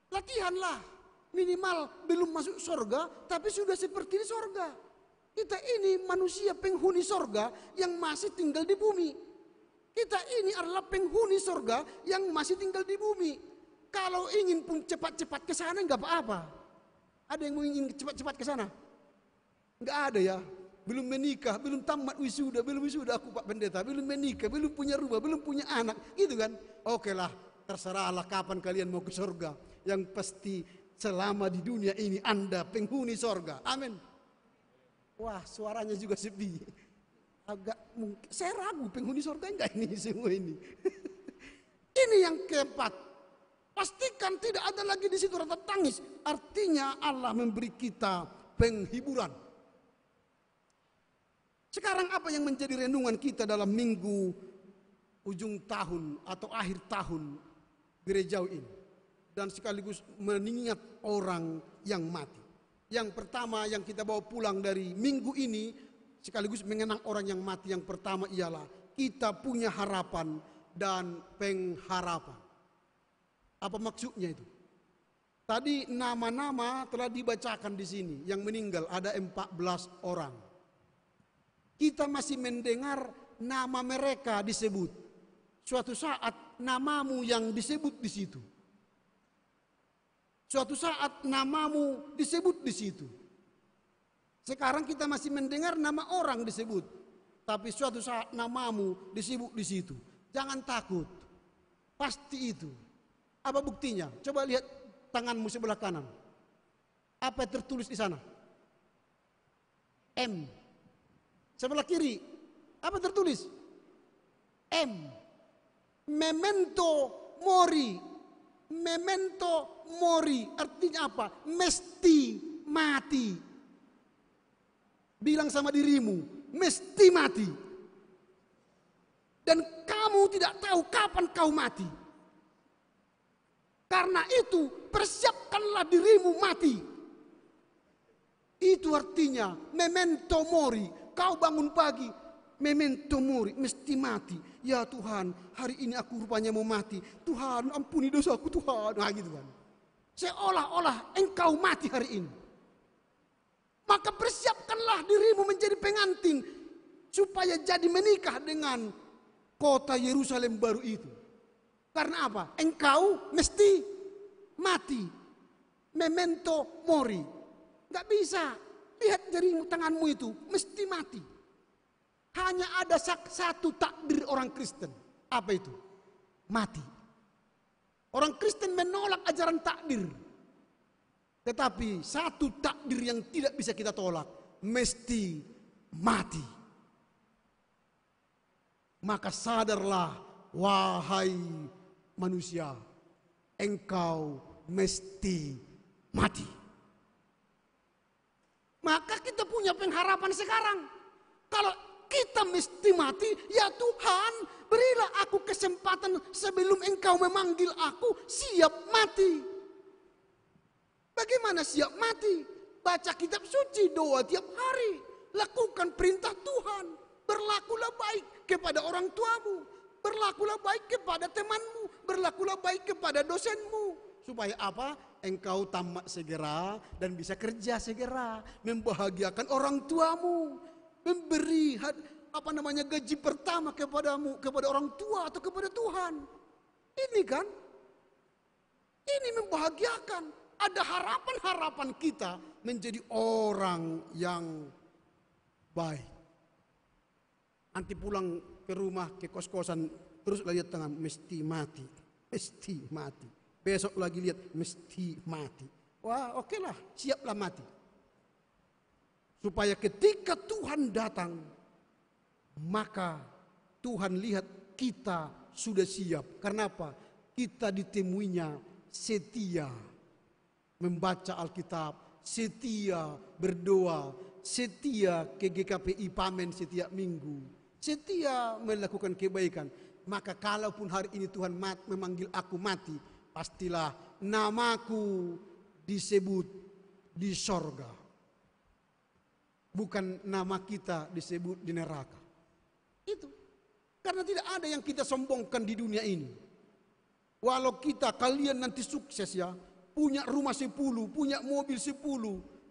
Latihanlah. Minimal belum masuk surga, tapi sudah seperti di surga. Kita ini manusia penghuni surga yang masih tinggal di bumi. Kita ini adalah penghuni surga yang masih tinggal di bumi. Kalau ingin pun cepat-cepat ke sana enggak apa-apa. Ada yang mau ingin cepat-cepat ke sana? Enggak ada ya. Belum menikah, belum tamat wisuda, belum wisuda aku Pak Pendeta, belum menikah, belum punya rumah, belum punya anak, gitu kan? Oke lah, terserahlah kapan kalian mau ke surga. Yang pasti selama di dunia ini Anda penghuni surga. Amin. Wah, suaranya juga sepi. Agak mungkin, saya ragu penghuni surga enggak ini semua ini. Ini yang keempat. Pastikan tidak ada lagi di situ ratap tangis. Artinya Allah memberi kita penghiburan. Sekarang apa yang menjadi renungan kita dalam minggu ujung tahun atau akhir tahun gereja ini? Dan sekaligus mengingat orang yang mati. Yang pertama yang kita bawa pulang dari minggu ini, sekaligus mengenang orang yang mati, yang pertama ialah kita punya harapan dan pengharapan. Apa maksudnya itu? Tadi nama-nama telah dibacakan di sini. Yang meninggal ada 14 orang. Kita masih mendengar nama mereka disebut. Suatu saat namamu yang disebut di situ. Suatu saat namamu disebut di situ. Sekarang kita masih mendengar nama orang disebut. Tapi suatu saat namamu disebut di situ. Jangan takut. Pasti itu. Apa buktinya? Coba lihat tanganmu sebelah kanan. Apa yang tertulis di sana? M. Sebelah kiri. Apa tertulis? M. Memento mori. Memento mori. Artinya apa? Mesti mati. Bilang sama dirimu, mesti mati. Dan kamu tidak tahu kapan kau mati. Karena itu persiapkanlah dirimu mati. Itu artinya memento mori. Kau bangun pagi, memento mori, mesti mati. Ya Tuhan, hari ini aku rupanya mau mati. Tuhan, ampuni dosaku Tuhan. Nah gitu kan. Seolah-olah engkau mati hari ini. Maka persiapkanlah dirimu menjadi pengantin supaya jadi menikah dengan kota Yerusalem baru itu. Karena apa? Engkau mesti mati. Memento mori. Gak bisa. Lihat jarimu tanganmu itu. Mesti mati. Hanya ada satu takdir orang Kristen. Apa itu? Mati. Orang Kristen menolak ajaran takdir. Tetapi satu takdir yang tidak bisa kita tolak. Mesti mati. Maka sadarlah, wahai manusia, engkau mesti mati. Maka kita punya pengharapan sekarang. Kalau kita mesti mati, ya Tuhan, berilah aku kesempatan sebelum engkau memanggil aku siap mati. Bagaimana siap mati? Baca kitab suci, doa tiap hari. Lakukan perintah Tuhan. Berlakulah baik kepada orang tuamu. Berlakulah baik kepada temanmu. Berlakulah baik kepada dosenmu. Supaya apa? Engkau tamat segera dan bisa kerja segera. Membahagiakan orang tuamu. Memberi gaji pertama kepadamu, kepada orang tua atau kepada Tuhan. Ini kan? Ini membahagiakan. Ada harapan-harapan kita menjadi orang yang baik. Nanti pulang ke rumah, ke kos-kosan, terus lihat tangan, mesti mati. Mesti mati. Besok lagi lihat, mesti mati. Wah, oke lah, siaplah mati. Supaya ketika Tuhan datang, maka Tuhan lihat kita sudah siap. Karena apa? Kita ditemuinya setia. Membaca Alkitab, setia berdoa, setia ke GKPI Pamen setiap minggu, setia melakukan kebaikan. Maka kalaupun hari ini Tuhan memanggil aku mati, pastilah namaku disebut di sorga. Bukan nama kita disebut di neraka. Itu. Karena tidak ada yang kita sombongkan di dunia ini. Walau kalian nanti sukses ya, punya rumah 10, punya mobil 10,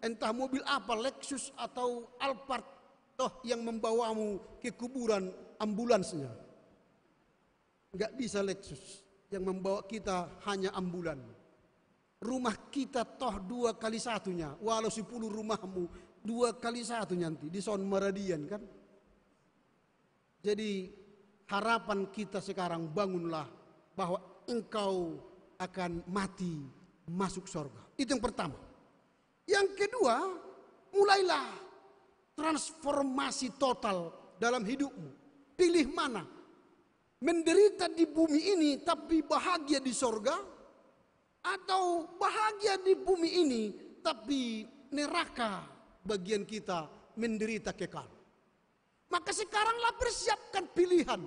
entah mobil apa, Lexus atau Alphard, toh yang membawamu ke kuburan ambulansnya. Enggak bisa Lexus, yang membawa kita hanya ambulan. Rumah kita toh 2 kali 1-nya, walau 10 rumahmu 2 kali 1 nanti di Son Maradian kan. Jadi harapan kita sekarang, bangunlah bahwa engkau akan mati masuk surga. Itu yang pertama. Yang kedua, mulailah transformasi total dalam hidupmu. Pilih mana? Menderita di bumi ini tapi bahagia di surga, atau bahagia di bumi ini tapi neraka bagian kita, menderita kekal. Maka sekaranglah persiapkan pilihan.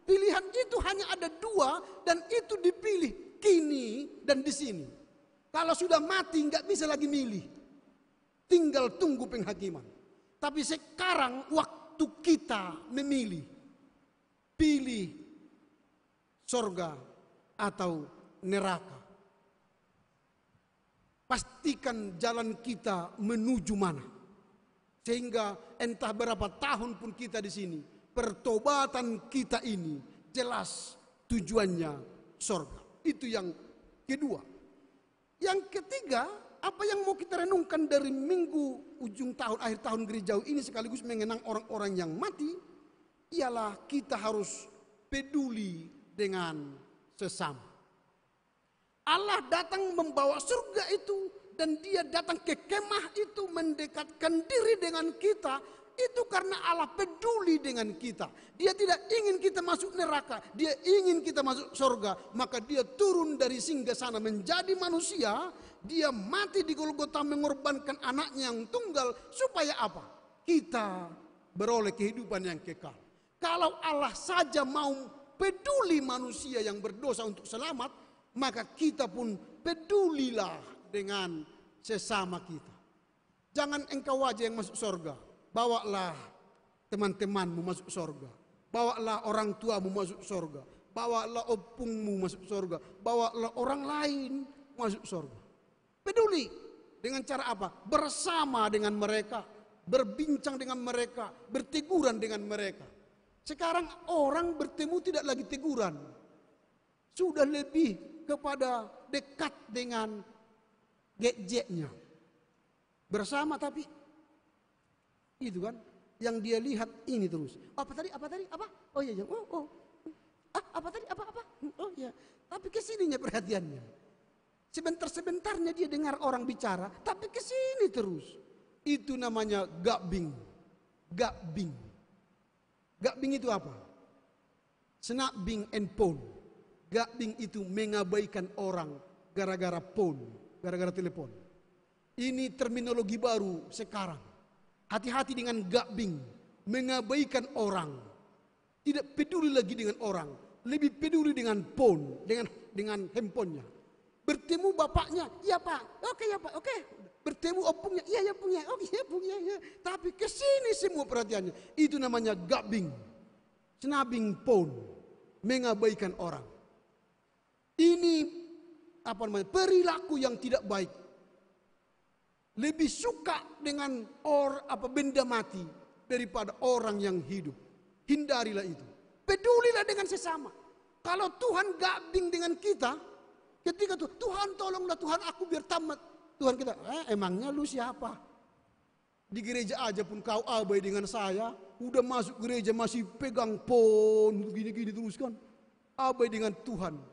Pilihan itu hanya ada 2 dan itu dipilih kini dan di sini. Kalau sudah mati nggak bisa lagi milih. Tinggal tunggu penghakiman. Tapi sekarang waktu kita memilih. pilih sorga atau neraka. Pastikan jalan kita menuju mana. Sehingga entah berapa tahun pun kita di sini, pertobatan kita ini jelas tujuannya sorga. Itu yang kedua. Yang ketiga, apa yang mau kita renungkan dari minggu ujung tahun, akhir tahun gereja ini sekaligus mengenang orang-orang yang mati, ialah kita harus peduli dengan sesama. Allah datang membawa surga itu, dan dia datang ke kemah itu mendekatkan diri dengan kita, itu karena Allah peduli dengan kita. Dia tidak ingin kita masuk neraka, dia ingin kita masuk surga. Maka dia turun dari singgasana menjadi manusia, dia mati di Golgota mengorbankan anaknya yang tunggal, supaya apa? Kita beroleh kehidupan yang kekal. Kalau Allah saja mau peduli manusia yang berdosa untuk selamat, maka kita pun pedulilah dengan sesama kita. Jangan engkau aja yang masuk surga, bawalah teman-temanmu masuk surga, bawalah orang tuamu masuk surga, bawalah opungmu masuk surga, bawalah orang lain masuk surga. Peduli dengan cara apa? Bersama dengan mereka, berbincang dengan mereka, berteguran dengan mereka. Sekarang orang bertemu tidak lagi teguran, sudah lebih kepada dekat dengan gadgetnya. Bersama tapi itu kan yang dia lihat ini terus. Apa tadi? Apa? Oh iya. Oh. Apa tadi? Apa? Oh iya. Tapi kesininya perhatiannya. Sebentar-sebentarnya dia dengar orang bicara, tapi kesini terus. Itu namanya gabing. Gabing itu apa? Snapping and phone. Gabing itu mengabaikan orang gara-gara phone, gara-gara telepon. Ini terminologi baru sekarang. Hati-hati dengan gabing, mengabaikan orang. Tidak peduli lagi dengan orang, lebih peduli dengan phone, dengan handphonenya. Bertemu bapaknya, iya pak, oke ya pak, oke. Bertemu opungnya, iya ya punya, oke ya punya. Ya. Tapi kesini semua perhatiannya. Itu namanya gabing, snapping phone, mengabaikan orang. Ini apa namanya? Perilaku yang tidak baik. Lebih suka dengan benda mati daripada orang yang hidup. Hindarilah itu. Pedulilah dengan sesama. Kalau Tuhan gabing dengan kita, ketika Tuhan tolonglah, Tuhan aku biar tamat. Tuhan kita, emangnya lu siapa? Di gereja aja pun kau abai dengan saya. Udah masuk gereja masih pegang pon, gini-gini terus kan. Abai dengan Tuhan.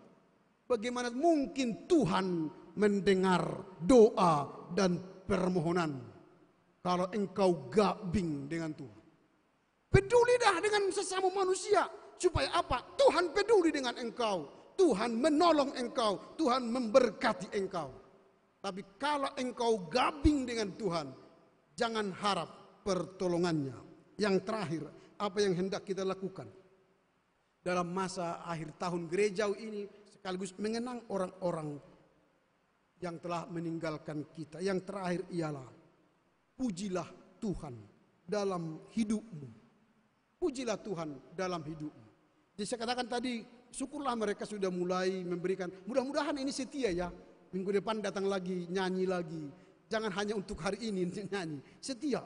Bagaimana mungkin Tuhan mendengar doa dan permohonan kalau engkau gabing dengan Tuhan? Peduli dah dengan sesama manusia. Supaya apa? Tuhan peduli dengan engkau. Tuhan menolong engkau. Tuhan memberkati engkau. Tapi kalau engkau gabing dengan Tuhan, jangan harap pertolongannya. Yang terakhir, apa yang hendak kita lakukan dalam masa akhir tahun gereja ini, sekaligus mengenang orang-orang yang telah meninggalkan kita. Yang terakhir ialah pujilah Tuhan dalam hidupmu. Pujilah Tuhan dalam hidupmu. Jadi saya katakan tadi, syukurlah mereka sudah mulai memberikan. Mudah-mudahan ini setia ya. Minggu depan datang lagi, nyanyi lagi. Jangan hanya untuk hari ini nyanyi. Setia.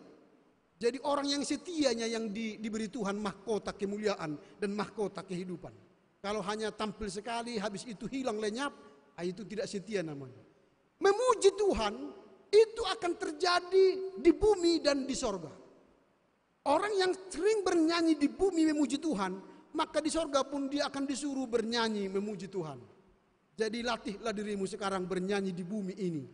Jadi orang yang setianya yang diberi Tuhan mahkota kemuliaan dan mahkota kehidupan. Kalau hanya tampil sekali, habis itu hilang lenyap, itu tidak setia namanya. Memuji Tuhan, itu akan terjadi di bumi dan di sorga. Orang yang sering bernyanyi di bumi memuji Tuhan, maka di sorga pun dia akan disuruh bernyanyi memuji Tuhan. Jadi latihlah dirimu sekarang bernyanyi di bumi ini.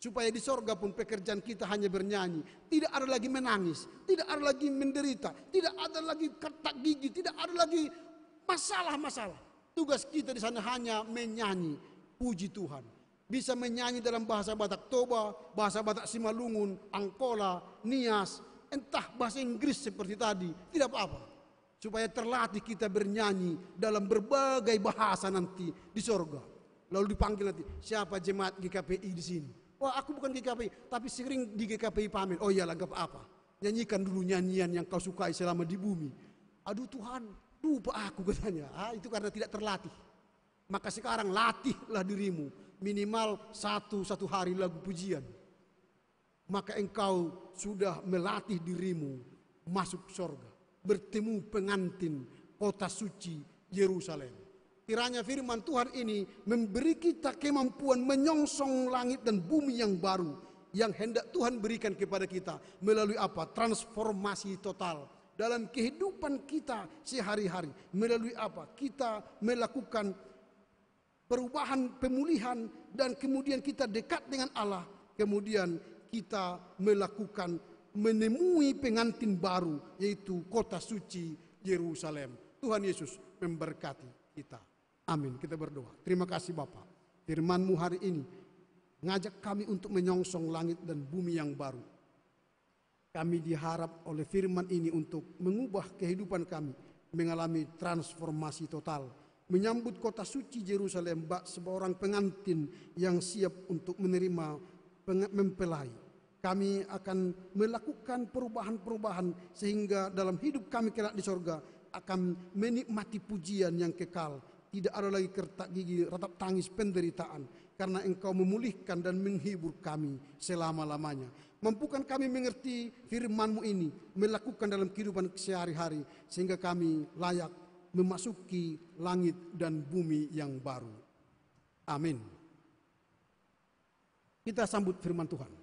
Supaya di sorga pun pekerjaan kita hanya bernyanyi. Tidak ada lagi menangis, tidak ada lagi menderita, tidak ada lagi katak gigi, tidak ada lagi masalah-masalah. Tugas kita di sana hanya menyanyi, puji Tuhan. Bisa menyanyi dalam bahasa Batak Toba, bahasa Batak Simalungun, Angkola, Nias, entah bahasa Inggris seperti tadi, tidak apa-apa. Supaya terlatih kita bernyanyi dalam berbagai bahasa nanti di sorga. Lalu dipanggil nanti, siapa jemaat GKPI di sini? Wah, aku bukan GKPI, tapi sering di GKPI pamer. Oh iyalah, gak apa-apa. Nyanyikan dulu nyanyian yang kau sukai selama di bumi. Aduh Tuhan, lupa aku katanya. Itu karena tidak terlatih. Maka sekarang latihlah dirimu minimal satu hari lagu pujian. Maka engkau sudah melatih dirimu masuk surga, bertemu pengantin kota suci Yerusalem. Kiranya firman Tuhan ini memberi kita kemampuan menyongsong langit dan bumi yang baru yang hendak Tuhan berikan kepada kita melalui apa? Transformasi total dalam kehidupan kita sehari-hari. Melalui apa? Kita melakukan perubahan, pemulihan, dan kemudian kita dekat dengan Allah. Kemudian kita melakukan menemui pengantin baru, yaitu kota suci Yerusalem. Tuhan Yesus memberkati kita. Amin. Kita berdoa. Terima kasih Bapa. Firman-Mu hari ini mengajak kami untuk menyongsong langit dan bumi yang baru. Kami diharap oleh firman ini untuk mengubah kehidupan kami, mengalami transformasi total, menyambut kota suci Yerusalem seorang pengantin yang siap untuk menerima mempelai. Kami akan melakukan perubahan-perubahan sehingga dalam hidup kami kelak di sorga akan menikmati pujian yang kekal. Tidak ada lagi kertak gigi, ratap tangis, penderitaan. Karena Engkau memulihkan dan menghibur kami selama-lamanya. Mampukan kami mengerti firman-Mu ini, melakukan dalam kehidupan sehari-hari, sehingga kami layak memasuki langit dan bumi yang baru. Amin. Kita sambut firman Tuhan.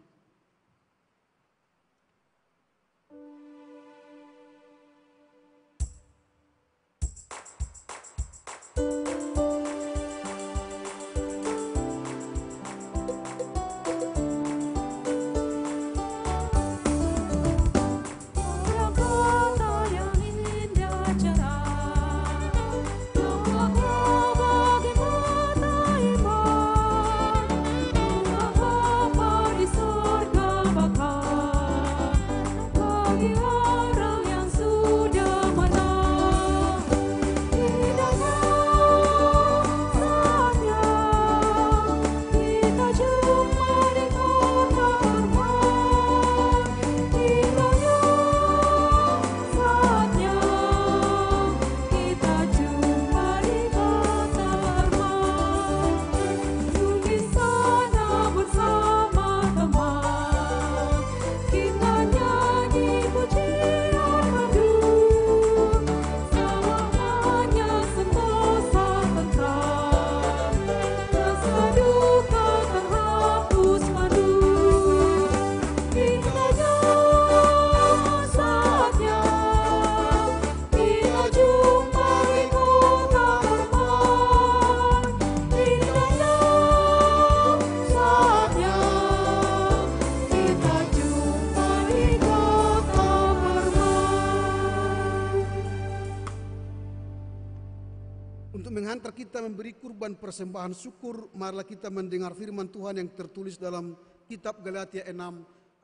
Mengantar kita memberi kurban persembahan syukur, marilah kita mendengar firman Tuhan yang tertulis dalam kitab Galatia 6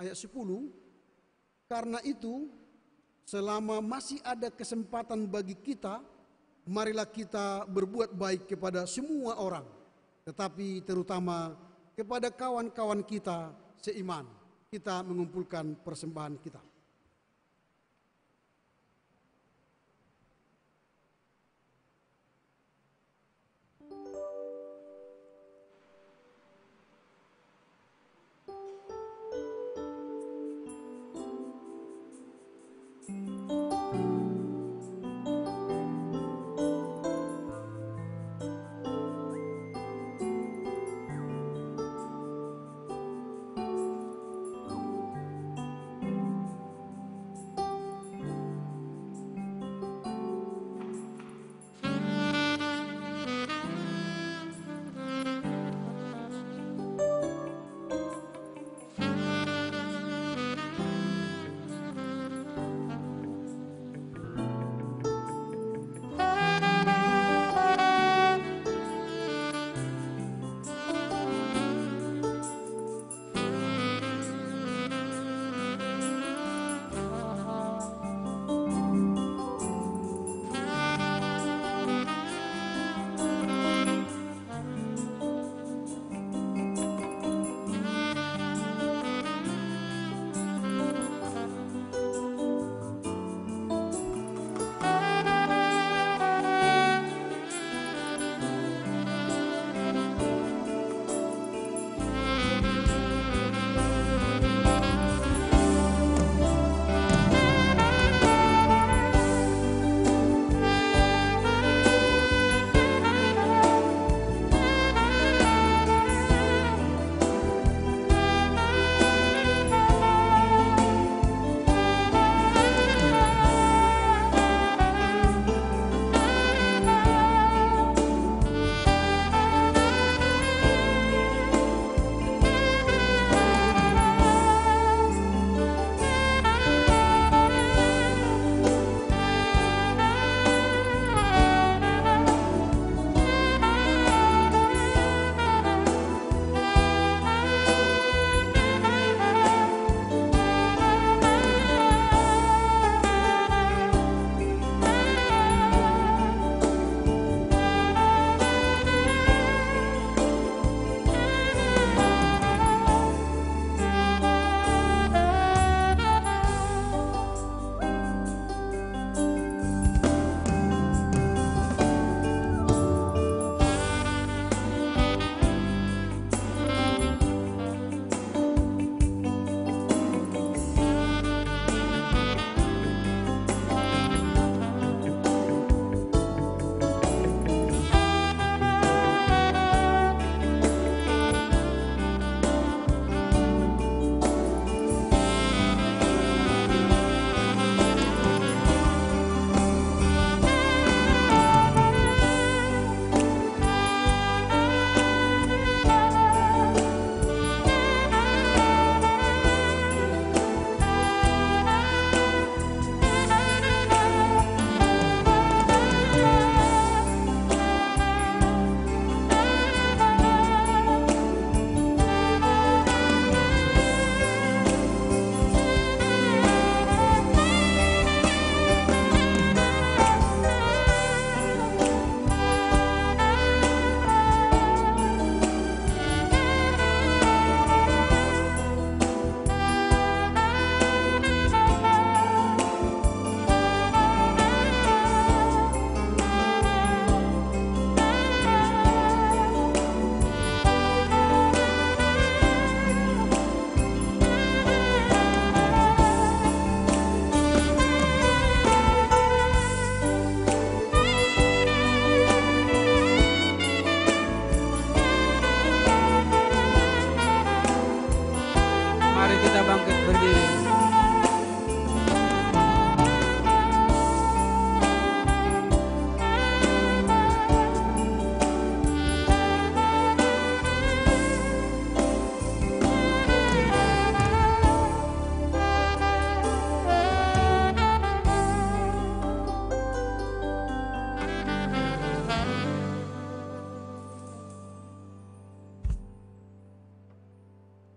ayat 10. Karena itu, selama masih ada kesempatan bagi kita, marilah kita berbuat baik kepada semua orang, tetapi terutama kepada kawan-kawan kita seiman. Kita mengumpulkan persembahan kita.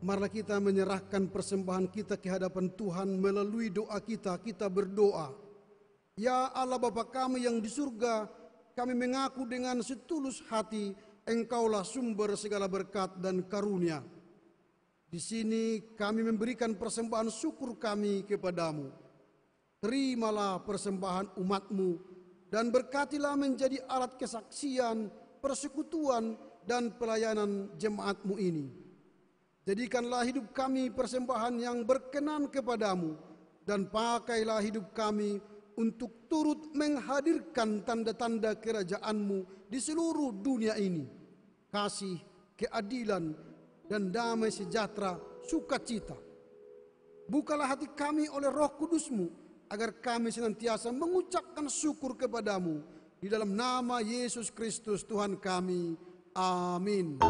marilah kita menyerahkan persembahan kita ke hadapan Tuhan melalui doa kita. Kita berdoa. Ya Allah Bapa kami yang di surga, kami mengaku dengan setulus hati Engkaulah sumber segala berkat dan karunia. Di sini kami memberikan persembahan syukur kami kepadamu. Terimalah persembahan umat-Mu dan berkatilah menjadi alat kesaksian, persekutuan, dan pelayanan jemaat-Mu ini. Jadikanlah hidup kami persembahan yang berkenan kepadamu, dan pakailah hidup kami untuk turut menghadirkan tanda-tanda kerajaan-Mu di seluruh dunia ini. Kasih, keadilan, dan damai sejahtera, sukacita. Bukalah hati kami oleh Roh Kudus-Mu, agar kami senantiasa mengucapkan syukur kepadamu. Di dalam nama Yesus Kristus Tuhan kami. Amin.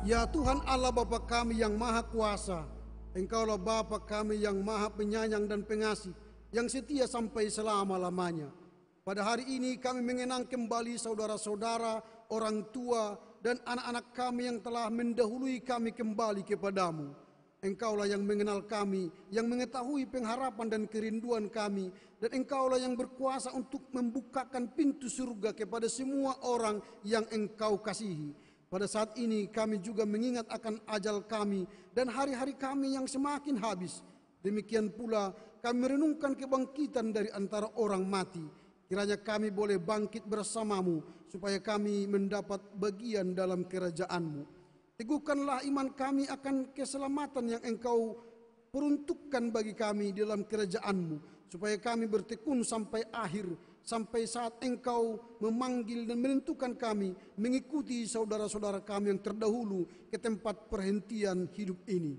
Ya Tuhan Allah Bapa kami yang Maha Kuasa, Engkaulah Bapa kami yang Maha Penyayang dan Pengasih, yang setia sampai selama-lamanya. Pada hari ini kami mengenang kembali saudara-saudara, orang tua, dan anak-anak kami yang telah mendahului kami kembali kepadamu. Engkaulah yang mengenal kami, yang mengetahui pengharapan dan kerinduan kami, dan Engkaulah yang berkuasa untuk membukakan pintu surga kepada semua orang yang Engkau kasihi. Pada saat ini kami juga mengingat akan ajal kami dan hari-hari kami yang semakin habis. Demikian pula kami merenungkan kebangkitan dari antara orang mati. Kiranya kami boleh bangkit bersamamu supaya kami mendapat bagian dalam kerajaan-Mu. Teguhkanlah iman kami akan keselamatan yang Engkau peruntukkan bagi kami dalam kerajaan-Mu, supaya kami bertekun sampai akhir, sampai saat Engkau memanggil dan menentukan kami mengikuti saudara-saudara kami yang terdahulu ke tempat perhentian hidup ini.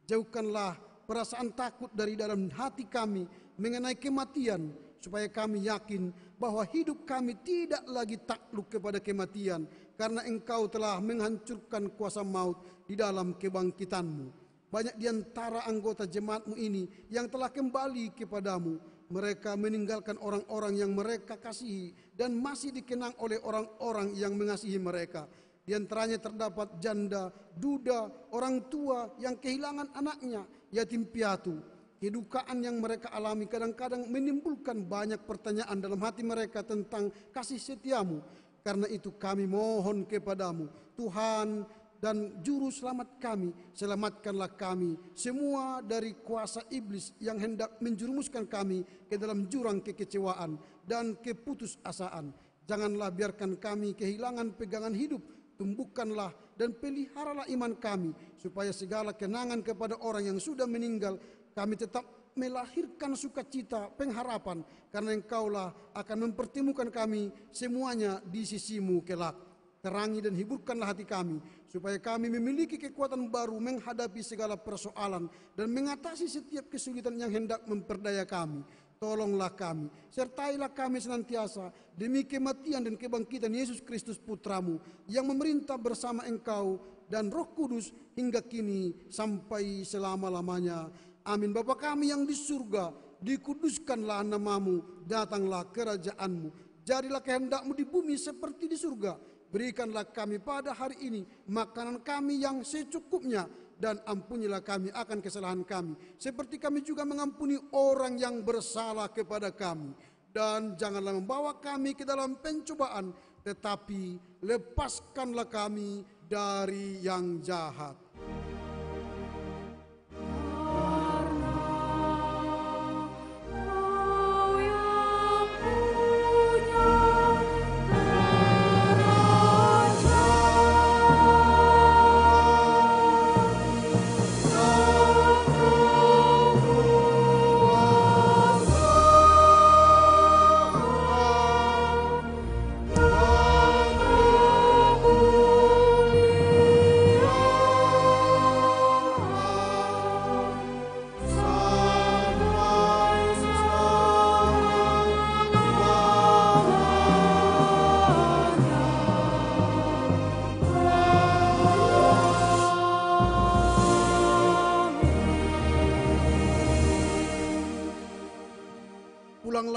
Jauhkanlah perasaan takut dari dalam hati kami mengenai kematian, supaya kami yakin bahwa hidup kami tidak lagi takluk kepada kematian, karena Engkau telah menghancurkan kuasa maut di dalam kebangkitan-Mu. Banyak di antara anggota jemaat-Mu ini yang telah kembali kepadamu. Mereka meninggalkan orang-orang yang mereka kasihi dan masih dikenang oleh orang-orang yang mengasihi mereka. Di antaranya terdapat janda, duda, orang tua yang kehilangan anaknya, yatim piatu. Kedukaan yang mereka alami kadang-kadang menimbulkan banyak pertanyaan dalam hati mereka tentang kasih setia-Mu. Karena itu kami mohon kepadamu, Tuhan dan Juru Selamat kami, selamatkanlah kami semua dari kuasa iblis yang hendak menjerumuskan kami ke dalam jurang kekecewaan dan keputusasaan. Janganlah biarkan kami kehilangan pegangan hidup, tumbuhkanlah dan peliharalah iman kami, supaya segala kenangan kepada orang yang sudah meninggal kami tetap melahirkan sukacita pengharapan, karena Engkaulah akan mempertemukan kami semuanya di sisi-Mu kelak. Terangi dan hiburkanlah hati kami, supaya kami memiliki kekuatan baru menghadapi segala persoalan dan mengatasi setiap kesulitan yang hendak memperdaya kami. Tolonglah kami, sertailah kami senantiasa demi kematian dan kebangkitan Yesus Kristus Putra-Mu, yang memerintah bersama Engkau dan Roh Kudus hingga kini sampai selama-lamanya. Amin. Bapa kami yang di surga, dikuduskanlah nama-Mu, datanglah kerajaan-Mu, jadilah kehendak-Mu di bumi seperti di surga. Berikanlah kami pada hari ini makanan kami yang secukupnya, dan ampunilah kami akan kesalahan kami, seperti kami juga mengampuni orang yang bersalah kepada kami. Dan janganlah membawa kami ke dalam pencobaan, tetapi lepaskanlah kami dari yang jahat.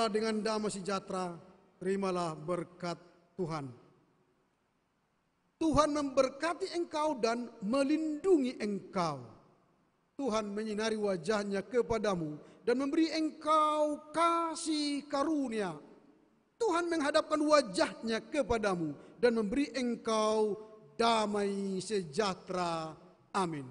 Pergilah dengan damai sejahtera, terimalah berkat Tuhan. Tuhan memberkati engkau dan melindungi engkau. Tuhan menyinari wajahnya kepadamu dan memberi engkau kasih karunia. Tuhan menghadapkan wajahnya kepadamu dan memberi engkau damai sejahtera. Amin.